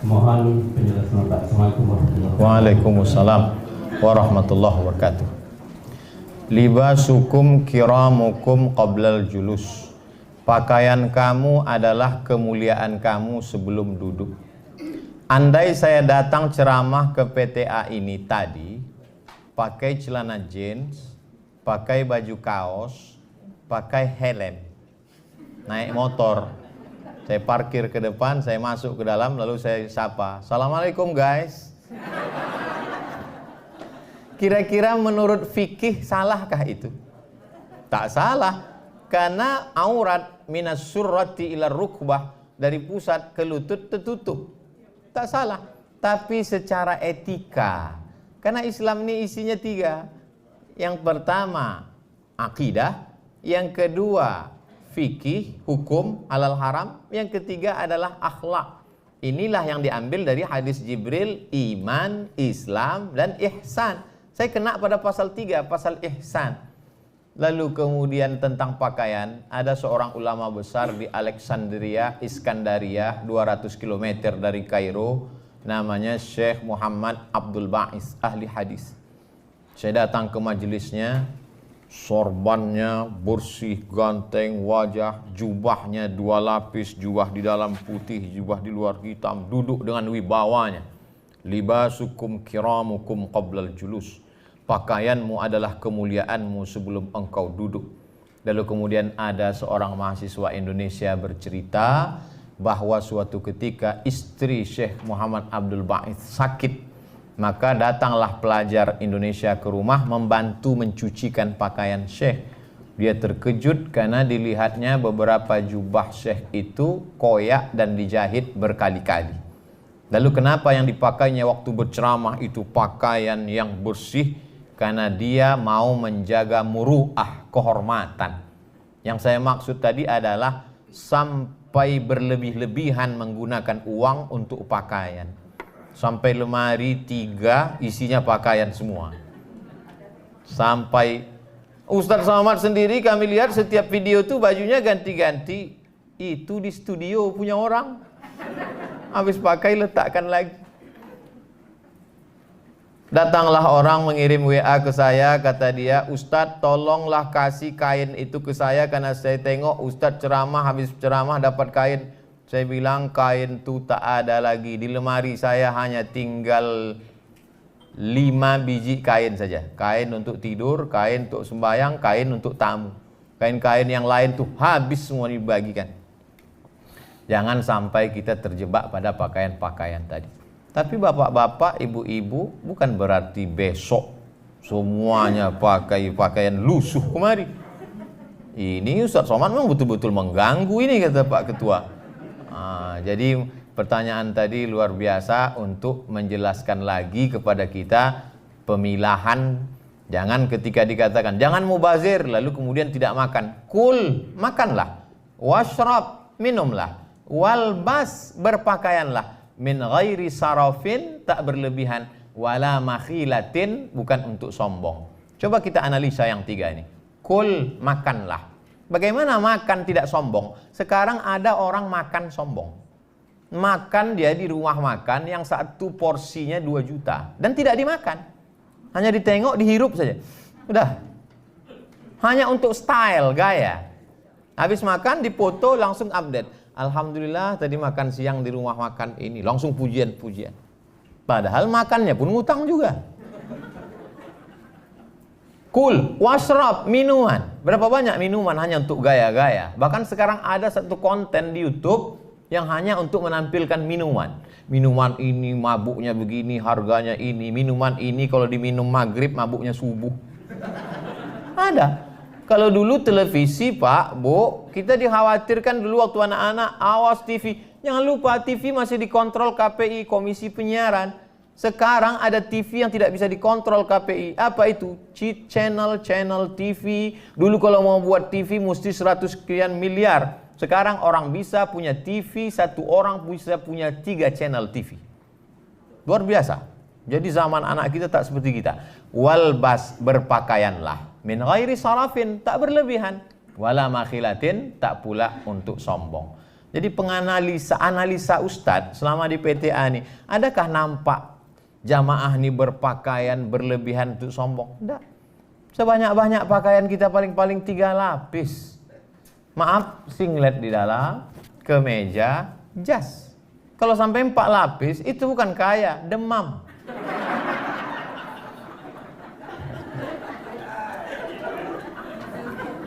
Mohon penjelasan Pak. Assalamualaikum warahmatullahi wabarakatuh. Waalaikumsalam warahmatullahi wabarakatuh. Libasukum kiramukum qablal julus. Pakaian kamu adalah kemuliaan kamu sebelum duduk. Andai saya datang ceramah ke PTA ini tadi, pakai celana jeans, pakai baju kaos, pakai helm, naik motor, saya parkir ke depan, saya masuk ke dalam, lalu saya sapa, Assalamualaikum guys. Kira-kira menurut fikih salahkah itu? Tak salah. Karena aurat minas surrati ila rukbah, dari pusat ke lutut tertutup. Tak salah. Tapi secara etika, karena Islam ini isinya 3. Yang pertama akidah, yang kedua fikih, hukum, halal haram. Yang ketiga adalah akhlak. Inilah yang diambil dari hadis Jibril, iman, Islam, dan ihsan. Saya kena pada pasal 3, pasal ihsan. Lalu kemudian tentang pakaian, ada seorang ulama besar di Alexandria, Iskandaria, 200 km dari Kairo, namanya Syekh Muhammad Abdul Ba'is, ahli hadis. Saya datang ke majelisnya, sorbannya bersih, ganteng, wajah, jubahnya 2 lapis, jubah di dalam putih, jubah di luar hitam, duduk dengan wibawanya. Libasukum kiramukum qablal julus. Pakaianmu adalah kemuliaanmu sebelum engkau duduk. Lalu kemudian ada seorang mahasiswa Indonesia bercerita bahwa suatu ketika istri Syekh Muhammad Abdul Ba'is sakit. Maka datanglah pelajar Indonesia ke rumah membantu mencucikan pakaian Syekh. Dia terkejut karena dilihatnya beberapa jubah Syekh itu koyak dan dijahit berkali-kali. Lalu kenapa yang dipakainya waktu berceramah itu pakaian yang bersih? Karena dia mau menjaga muru'ah, kehormatan. Yang saya maksud tadi adalah sampai berlebih-lebihan menggunakan uang untuk pakaian. Sampai lemari 3 isinya pakaian semua. Sampai Ustadz Somad sendiri kami lihat setiap video tuh bajunya ganti-ganti. Itu di studio punya orang. Habis pakai letakkan lagi. Datanglah orang mengirim WA ke saya, kata dia, Ustadz tolonglah kasih kain itu ke saya karena saya tengok Ustadz ceramah, habis ceramah dapat kain. Saya bilang kain itu tak ada lagi, di lemari saya hanya tinggal 5 biji kain saja. Kain untuk tidur, kain untuk sembahyang, kain untuk tamu. Kain-kain yang lain tuh habis semua dibagikan. Jangan sampai kita terjebak pada pakaian-pakaian tadi. Tapi bapak-bapak, ibu-ibu bukan berarti besok semuanya pakai pakaian lusuh kemari. Ini Ustadz Somad memang betul-betul mengganggu ini, kata Pak Ketua. Jadi pertanyaan tadi luar biasa untuk menjelaskan lagi kepada kita pemilahan. Jangan ketika dikatakan jangan mubazir lalu kemudian tidak makan. Kul, makanlah. Washrab, minumlah. Walbas, berpakaianlah. Min ghairi sarafin, tak berlebihan. Wala makhilatin, bukan untuk sombong. Coba kita analisa yang 3 ini. Kul, makanlah. Bagaimana makan tidak sombong? Sekarang ada orang makan sombong. Makan dia di rumah makan yang 1 porsinya 2 juta. Dan tidak dimakan. Hanya ditengok, dihirup saja. Udah. Hanya untuk style, gaya. Habis makan, dipoto, langsung update. Alhamdulillah tadi makan siang di rumah makan ini. Langsung pujian-pujian. Padahal makannya pun ngutang juga. Kul, washrab, minuman. Berapa banyak minuman hanya untuk gaya-gaya. Bahkan sekarang ada satu konten di YouTube yang hanya untuk menampilkan minuman. Minuman ini mabuknya begini, harganya ini. Minuman ini kalau diminum maghrib mabuknya subuh. Ada. Kalau dulu televisi Pak, Bu, kita dikhawatirkan dulu waktu anak-anak, awas TV. Jangan lupa TV masih dikontrol KPI, Komisi Penyiaran. Sekarang ada TV yang tidak bisa dikontrol KPI. Apa itu? Cheat channel TV. Dulu kalau mau buat TV mesti 100 sekian miliar. Sekarang orang bisa punya TV, 1 orang bisa punya 3 channel TV. Luar biasa. Jadi zaman anak kita tak seperti kita. Walbas, berpakaianlah. Min ghairi sarafin, tak berlebihan. Wala makhilatin, tak pula untuk sombong. Jadi analisa Ustadz selama di PTA ini, adakah nampak jamaah ini berpakaian berlebihan untuk sombong? Tidak. Sebanyak-banyak pakaian kita paling-paling 3 lapis. Maaf, singlet di dalam, kemeja, jas. Kalau sampai 4 lapis, itu bukan kaya, demam.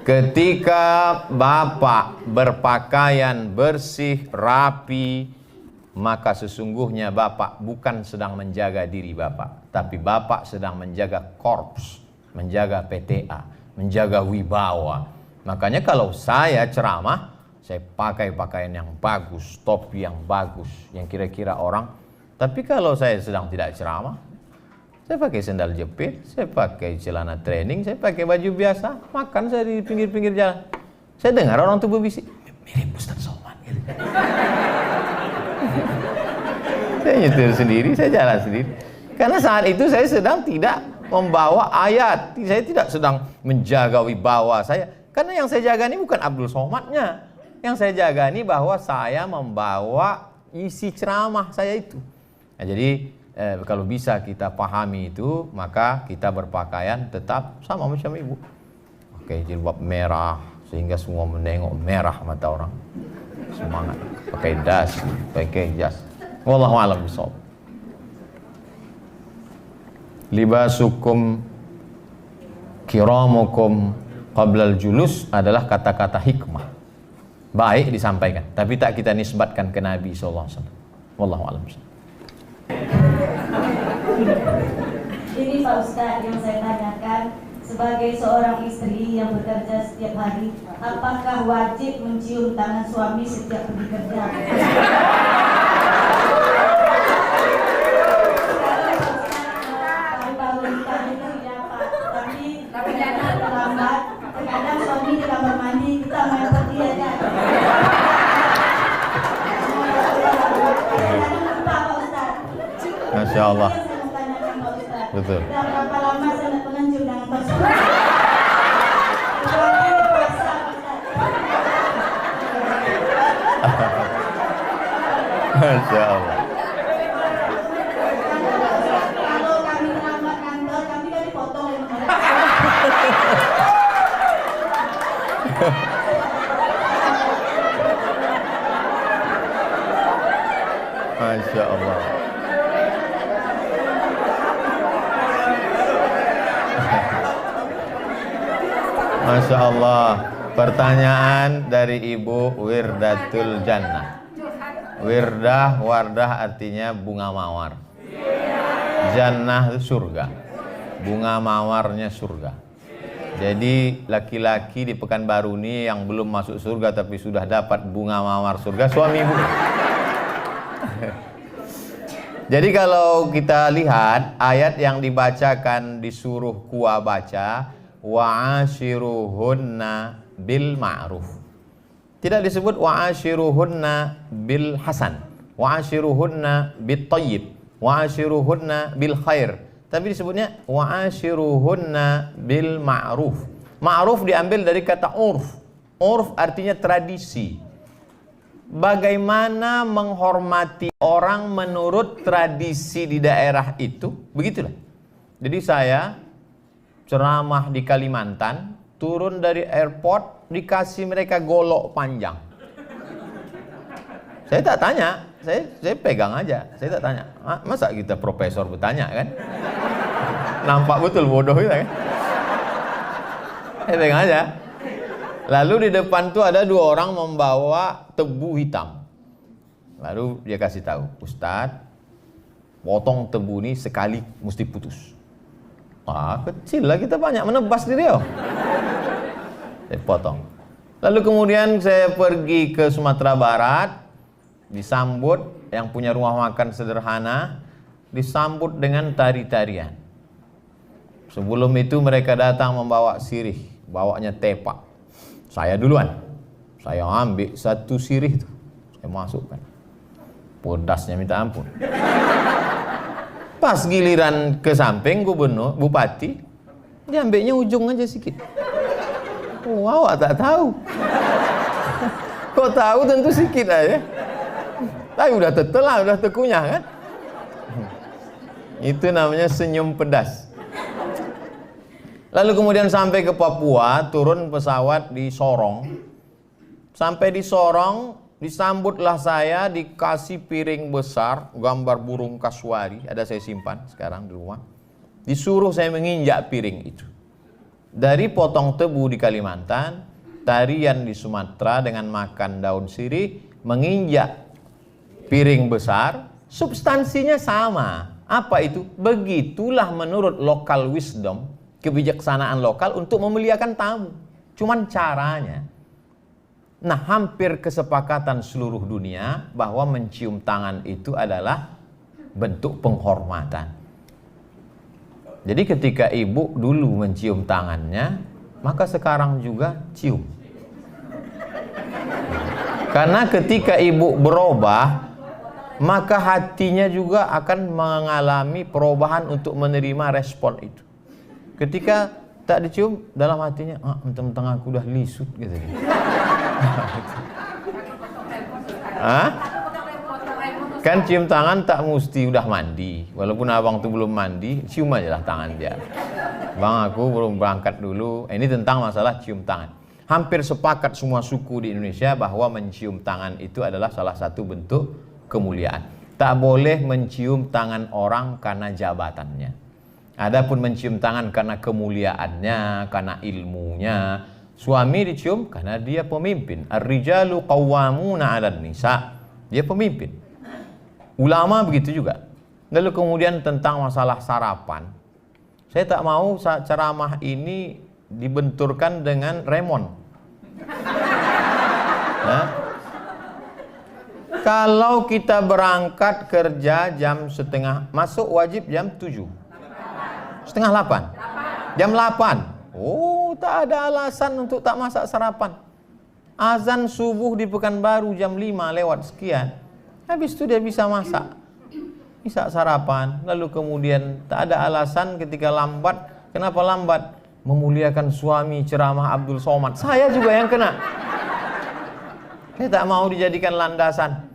Ketika Bapak berpakaian bersih, rapi, maka sesungguhnya Bapak bukan sedang menjaga diri Bapak, tapi Bapak sedang menjaga korps, menjaga PTA, menjaga wibawa. Makanya kalau saya ceramah, saya pakai pakaian yang bagus, topi yang bagus, yang kira-kira orang. Tapi kalau saya sedang tidak ceramah, saya pakai sandal jepit, saya pakai celana training, saya pakai baju biasa, makan saya di pinggir-pinggir jalan. Saya dengar orang tuh berbisik, mirip Ustaz Somad gitu. Saya nyetir sendiri, saya jalan sendiri. Karena saat itu saya sedang tidak membawa ayat, saya tidak sedang menjaga wibawa saya. Karena yang saya jaga ini bukan Abdul Somadnya. Yang saya jaga ini bahwa saya membawa isi ceramah saya itu. Nah, jadi kalau bisa kita pahami itu, maka kita berpakaian tetap sama macam ibu. Oke, jilbab merah sehingga semua menengok merah mata orang. Semangat. Pakai das, pakai jas. Wallahu a'lam bishawab. Libasukum kiramukum qablal julus adalah kata-kata hikmah. Baik disampaikan, tapi tak kita nisbatkan ke Nabi sallallahu alaihi wasallam. Wallahu a'lam bishawab. Ini Pak Ustadz yang saya tanyakan, sebagai seorang istri yang bekerja setiap hari, apakah wajib mencium tangan suami setiap pergi kerja? Baru-baru nikah itu ya Pak, tapi ternyata terlambat. Terkadang suami di kamar mandi, kita main pergi aja. Jangan lupa Pak Ustadz. Masya Allah. Betul. Dan berapa lama saya nak mengancur dengan Pak Masya Allah. Kalau kami terlambat kantor, kami kan dipotong ya. Masya Allah. Masya Allah. Pertanyaan dari Ibu Wirdatul Jannah. Wirdah, wardah artinya bunga mawar. Jannah itu surga. Bunga mawarnya surga. Jadi laki-laki di Pekanbaru ini yang belum masuk surga tapi sudah dapat bunga mawar surga, suami ibu. Jadi kalau kita lihat ayat yang dibacakan disuruh kuah baca, wa'ashiruhunna bil ma'ruf. Tidak disebut wa'ashiruhunna bil hasan, wa'ashiruhunna bit tayyib, wa'ashiruhunna bil khair. Tapi disebutnya wa'ashiruhunna bil ma'ruf. Ma'ruf diambil dari kata urf. Urf artinya tradisi. Bagaimana menghormati orang menurut tradisi di daerah itu, begitulah. Jadi saya ceramah di Kalimantan, turun dari airport dikasih mereka golok panjang. Saya tak tanya, saya pegang aja, saya tak tanya. Masa kita profesor bertanya kan? Nampak betul bodoh kita kan? Saya pegang aja. Lalu di depan tuh ada dua orang membawa tebu hitam. Lalu dia kasih tahu, Ustadz, potong tebu ini sekali mesti putus. Kecil lah, kita banyak menebas diri oh. Saya potong. Lalu kemudian saya pergi ke Sumatera Barat, disambut yang punya rumah makan sederhana, disambut dengan tari-tarian. Sebelum itu mereka datang membawa sirih, bawanya tepak. Saya duluan, saya ambil satu sirih itu, saya masukkan. Pedasnya minta ampun. Pas giliran ke samping gubernur, bupati, dia ambilnya ujung aja sedikit. Wow, tak tahu. Kok tahu tentu sedikit aja. Tapi udah tetelah, udah tekunyah kan. Itu namanya senyum pedas. Lalu kemudian sampai ke Papua, turun pesawat di Sorong. Sampai di Sorong, disambutlah saya, dikasih piring besar, gambar burung kasuari, ada saya simpan sekarang di rumah. Disuruh saya menginjak piring itu. Dari potong tebu di Kalimantan, tarian di Sumatera dengan makan daun sirih, menginjak piring besar, substansinya sama. Apa itu? Begitulah menurut local wisdom, kebijaksanaan lokal untuk memuliakan tamu. Cuman caranya. Nah, hampir kesepakatan seluruh dunia bahwa mencium tangan itu adalah bentuk penghormatan. Jadi ketika ibu dulu mencium tangannya, maka sekarang juga cium. Karena ketika ibu berubah, maka hatinya juga akan mengalami perubahan untuk menerima respon itu. Ketika tak dicium, dalam hatinya, mentang-mentang aku udah lisut gitu. Kan cium tangan tak mesti udah mandi. Walaupun abang tuh belum mandi, cium aja lah tangan dia. Bang, aku belum berangkat dulu. Ini tentang masalah cium tangan. Hampir sepakat semua suku di Indonesia bahwa mencium tangan itu adalah salah satu bentuk kemuliaan. Tak boleh mencium tangan orang karena jabatannya. Adapun mencium tangan karena kemuliaannya, karena ilmunya. Suami dicium karena dia pemimpin. Ar-rijalu qawwamuna 'alan nisa. Dia pemimpin. Ulama begitu juga. Lalu kemudian tentang masalah sarapan. Saya tak mau ceramah ini dibenturkan dengan remon. Nah, kalau kita berangkat kerja jam setengah, masuk wajib jam 7. Setengah 8. Jam 8. Oh, tak ada alasan untuk tak masak sarapan. Azan subuh di Pekanbaru jam 5 lewat sekian. Habis itu dia bisa masak. Bisa sarapan. Lalu kemudian tak ada alasan ketika lambat. Kenapa lambat? Memuliakan suami, ceramah Abdul Somad. Saya juga yang kena. Saya tak mau dijadikan landasan.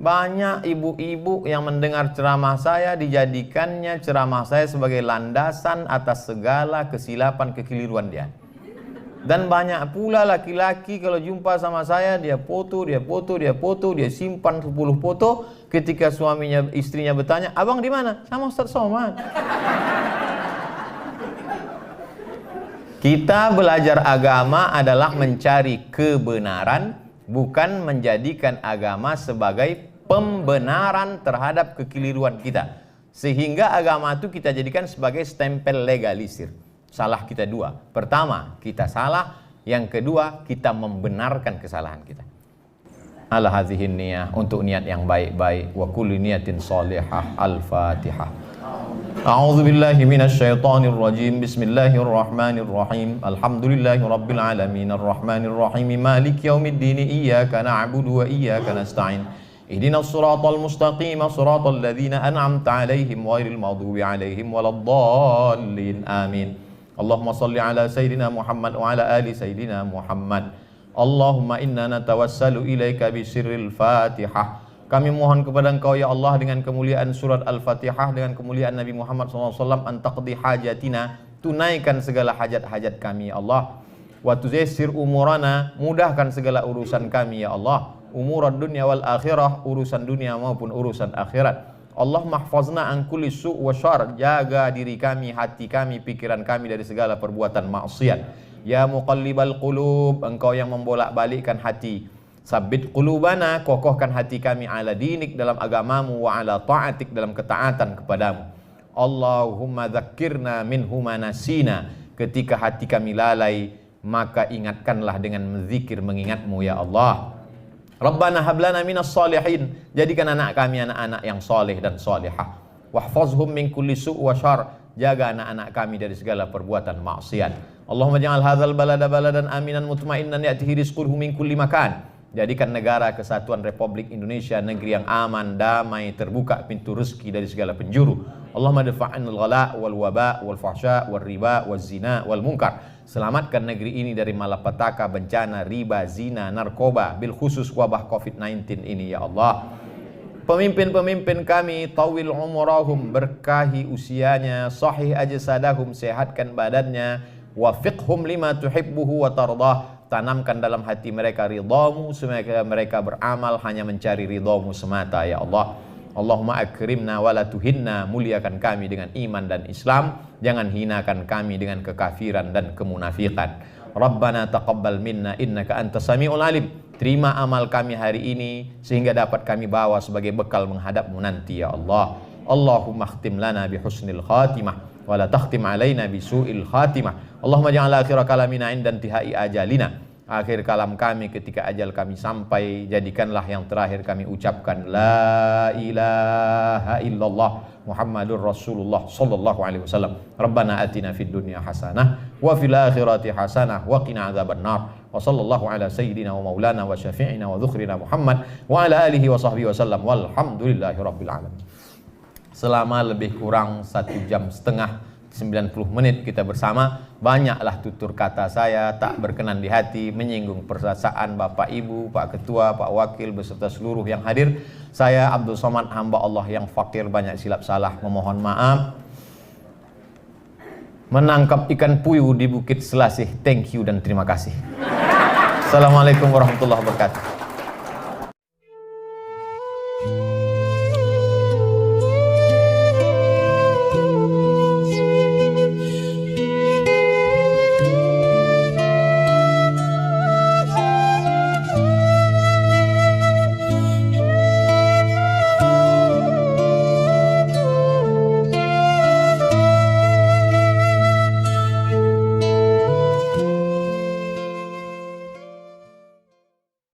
Banyak ibu-ibu yang mendengar ceramah saya, dijadikannya ceramah saya sebagai landasan atas segala kesilapan kekeliruan dia. Dan banyak pula laki-laki kalau jumpa sama saya, dia foto, dia simpan 10 foto. Ketika suaminya, istrinya bertanya, abang di mana? Sama Ustaz Somad. Kita belajar agama adalah mencari kebenaran, bukan menjadikan agama sebagai pembenaran terhadap kekeliruan kita. Sehingga agama itu kita jadikan sebagai stempel legalisir. Salah kita dua. Pertama, kita salah. Yang kedua, kita membenarkan kesalahan kita. Ala hadhihin niyah, untuk niat yang baik-baik. Wa kulli niyatin salihah. Al-Fatihah. A'udzu billahi minasy syaithanir rajim. Bismillahirrahmanirrahim. Alhamdulillahi rabbil alamin arrahmanir rahim maliki yaumiddin iyyaka na'budu wa iyyaka nasta'in. Ihdinas siratal mustaqim siratal ladzina an'amta 'alaihim ghairil maghdubi 'alaihim waladdallin. Amin. Allahumma salli ala sayyidina Muhammad wa ala ali sayyidina Muhammad. Allahumma inna natawassalu ilaika bi sirril Fatihah. Kami mohon kepada Engkau ya Allah dengan kemuliaan surat Al-Fatihah, dengan kemuliaan Nabi Muhammad SAW, antaqdi hajatina, tunaikan segala hajat-hajat kami ya Allah. Wa tuzassir umurana, mudahkan segala urusan kami ya Allah. Umurad dunya wal akhirah, urusan dunia maupun urusan akhirat. Allah mahfazna an kulli su' wa syar, jaga diri kami, hati kami, pikiran kami dari segala perbuatan maksiat. Ya muqallibal qulub, Engkau yang membolak-balikkan hati. Sabbit qulubana, kokohkan hati kami ala dinik, dalam agamamu, wa ala ta'atik, dalam ketaatan kepadamu. Allahumma dzakkirna minhu ma nasina, ketika hati kami lalai, maka ingatkanlah dengan menzikir mengingatmu ya Allah. Rabbana hablana minas salihin, jadikan anak kami anak-anak yang soleh dan solehah. Wahfazhum min kulli su' wa syar, jaga anak-anak kami dari segala perbuatan maksiat. Allahumma ja'al hadzal balada baladan aminan mutmainnan ya'tihi rizquhu min kulli makan. Jadikan negara kesatuan Republik Indonesia negeri yang aman, damai, terbuka pintu rezeki dari segala penjuru. Allahumma dafa'an al-ghala wal waba wal fahsya wal riba wal zina wal munkar. Selamatkan negeri ini dari malapetaka, bencana, riba, zina, narkoba, bil khusus wabah COVID-19 ini ya Allah. Pemimpin-pemimpin kami, tawil umurahum, berkahi usianya, sahih ajsadahum, sehatkan badannya, wafiqhum lima tuhibbuhu wa tardah, tanamkan dalam hati mereka ridhamu, sehingga mereka beramal hanya mencari ridhamu semata ya Allah. Allahumma akrimna wa la tuhinna, muliakan kami dengan iman dan Islam, jangan hinakan kami dengan kekafiran dan kemunafikan. Rabbana taqabbal minna innaka antas samiul alim. Terima amal kami hari ini sehingga dapat kami bawa sebagai bekal menghadapmu nanti ya Allah. Allahumma khtim lana bi husnil khatimah wa la takhtim alaina bi su'il khatimah. Allahumma ja'al akhira kalamina inda intihai ajalina. Akhir kalam kami ketika ajal kami sampai, jadikanlah yang terakhir kami ucapkan la ilaha illallah Muhammadur Rasulullah sallallahu alaihi wasallam. Rabbana atina fid dunya hasanah wa fil akhirati hasanah wa qina adzabannar. Wa sallallahu ala sayyidina wa maulana wa syafi'ina wa dzukhrina Muhammad wa ala alihi wa sahbihi wasallam walhamdulillahi rabbil alamin. Selama lebih kurang 1 jam setengah 90 menit kita bersama, banyaklah tutur kata saya tak berkenan di hati, menyinggung perasaan Bapak Ibu, Pak Ketua, Pak Wakil beserta seluruh yang hadir. Saya Abdul Somad, hamba Allah yang fakir, banyak silap salah, memohon maaf. Menangkap ikan puyuh di Bukit Selasih, thank you dan terima kasih. Assalamualaikum warahmatullahi wabarakatuh.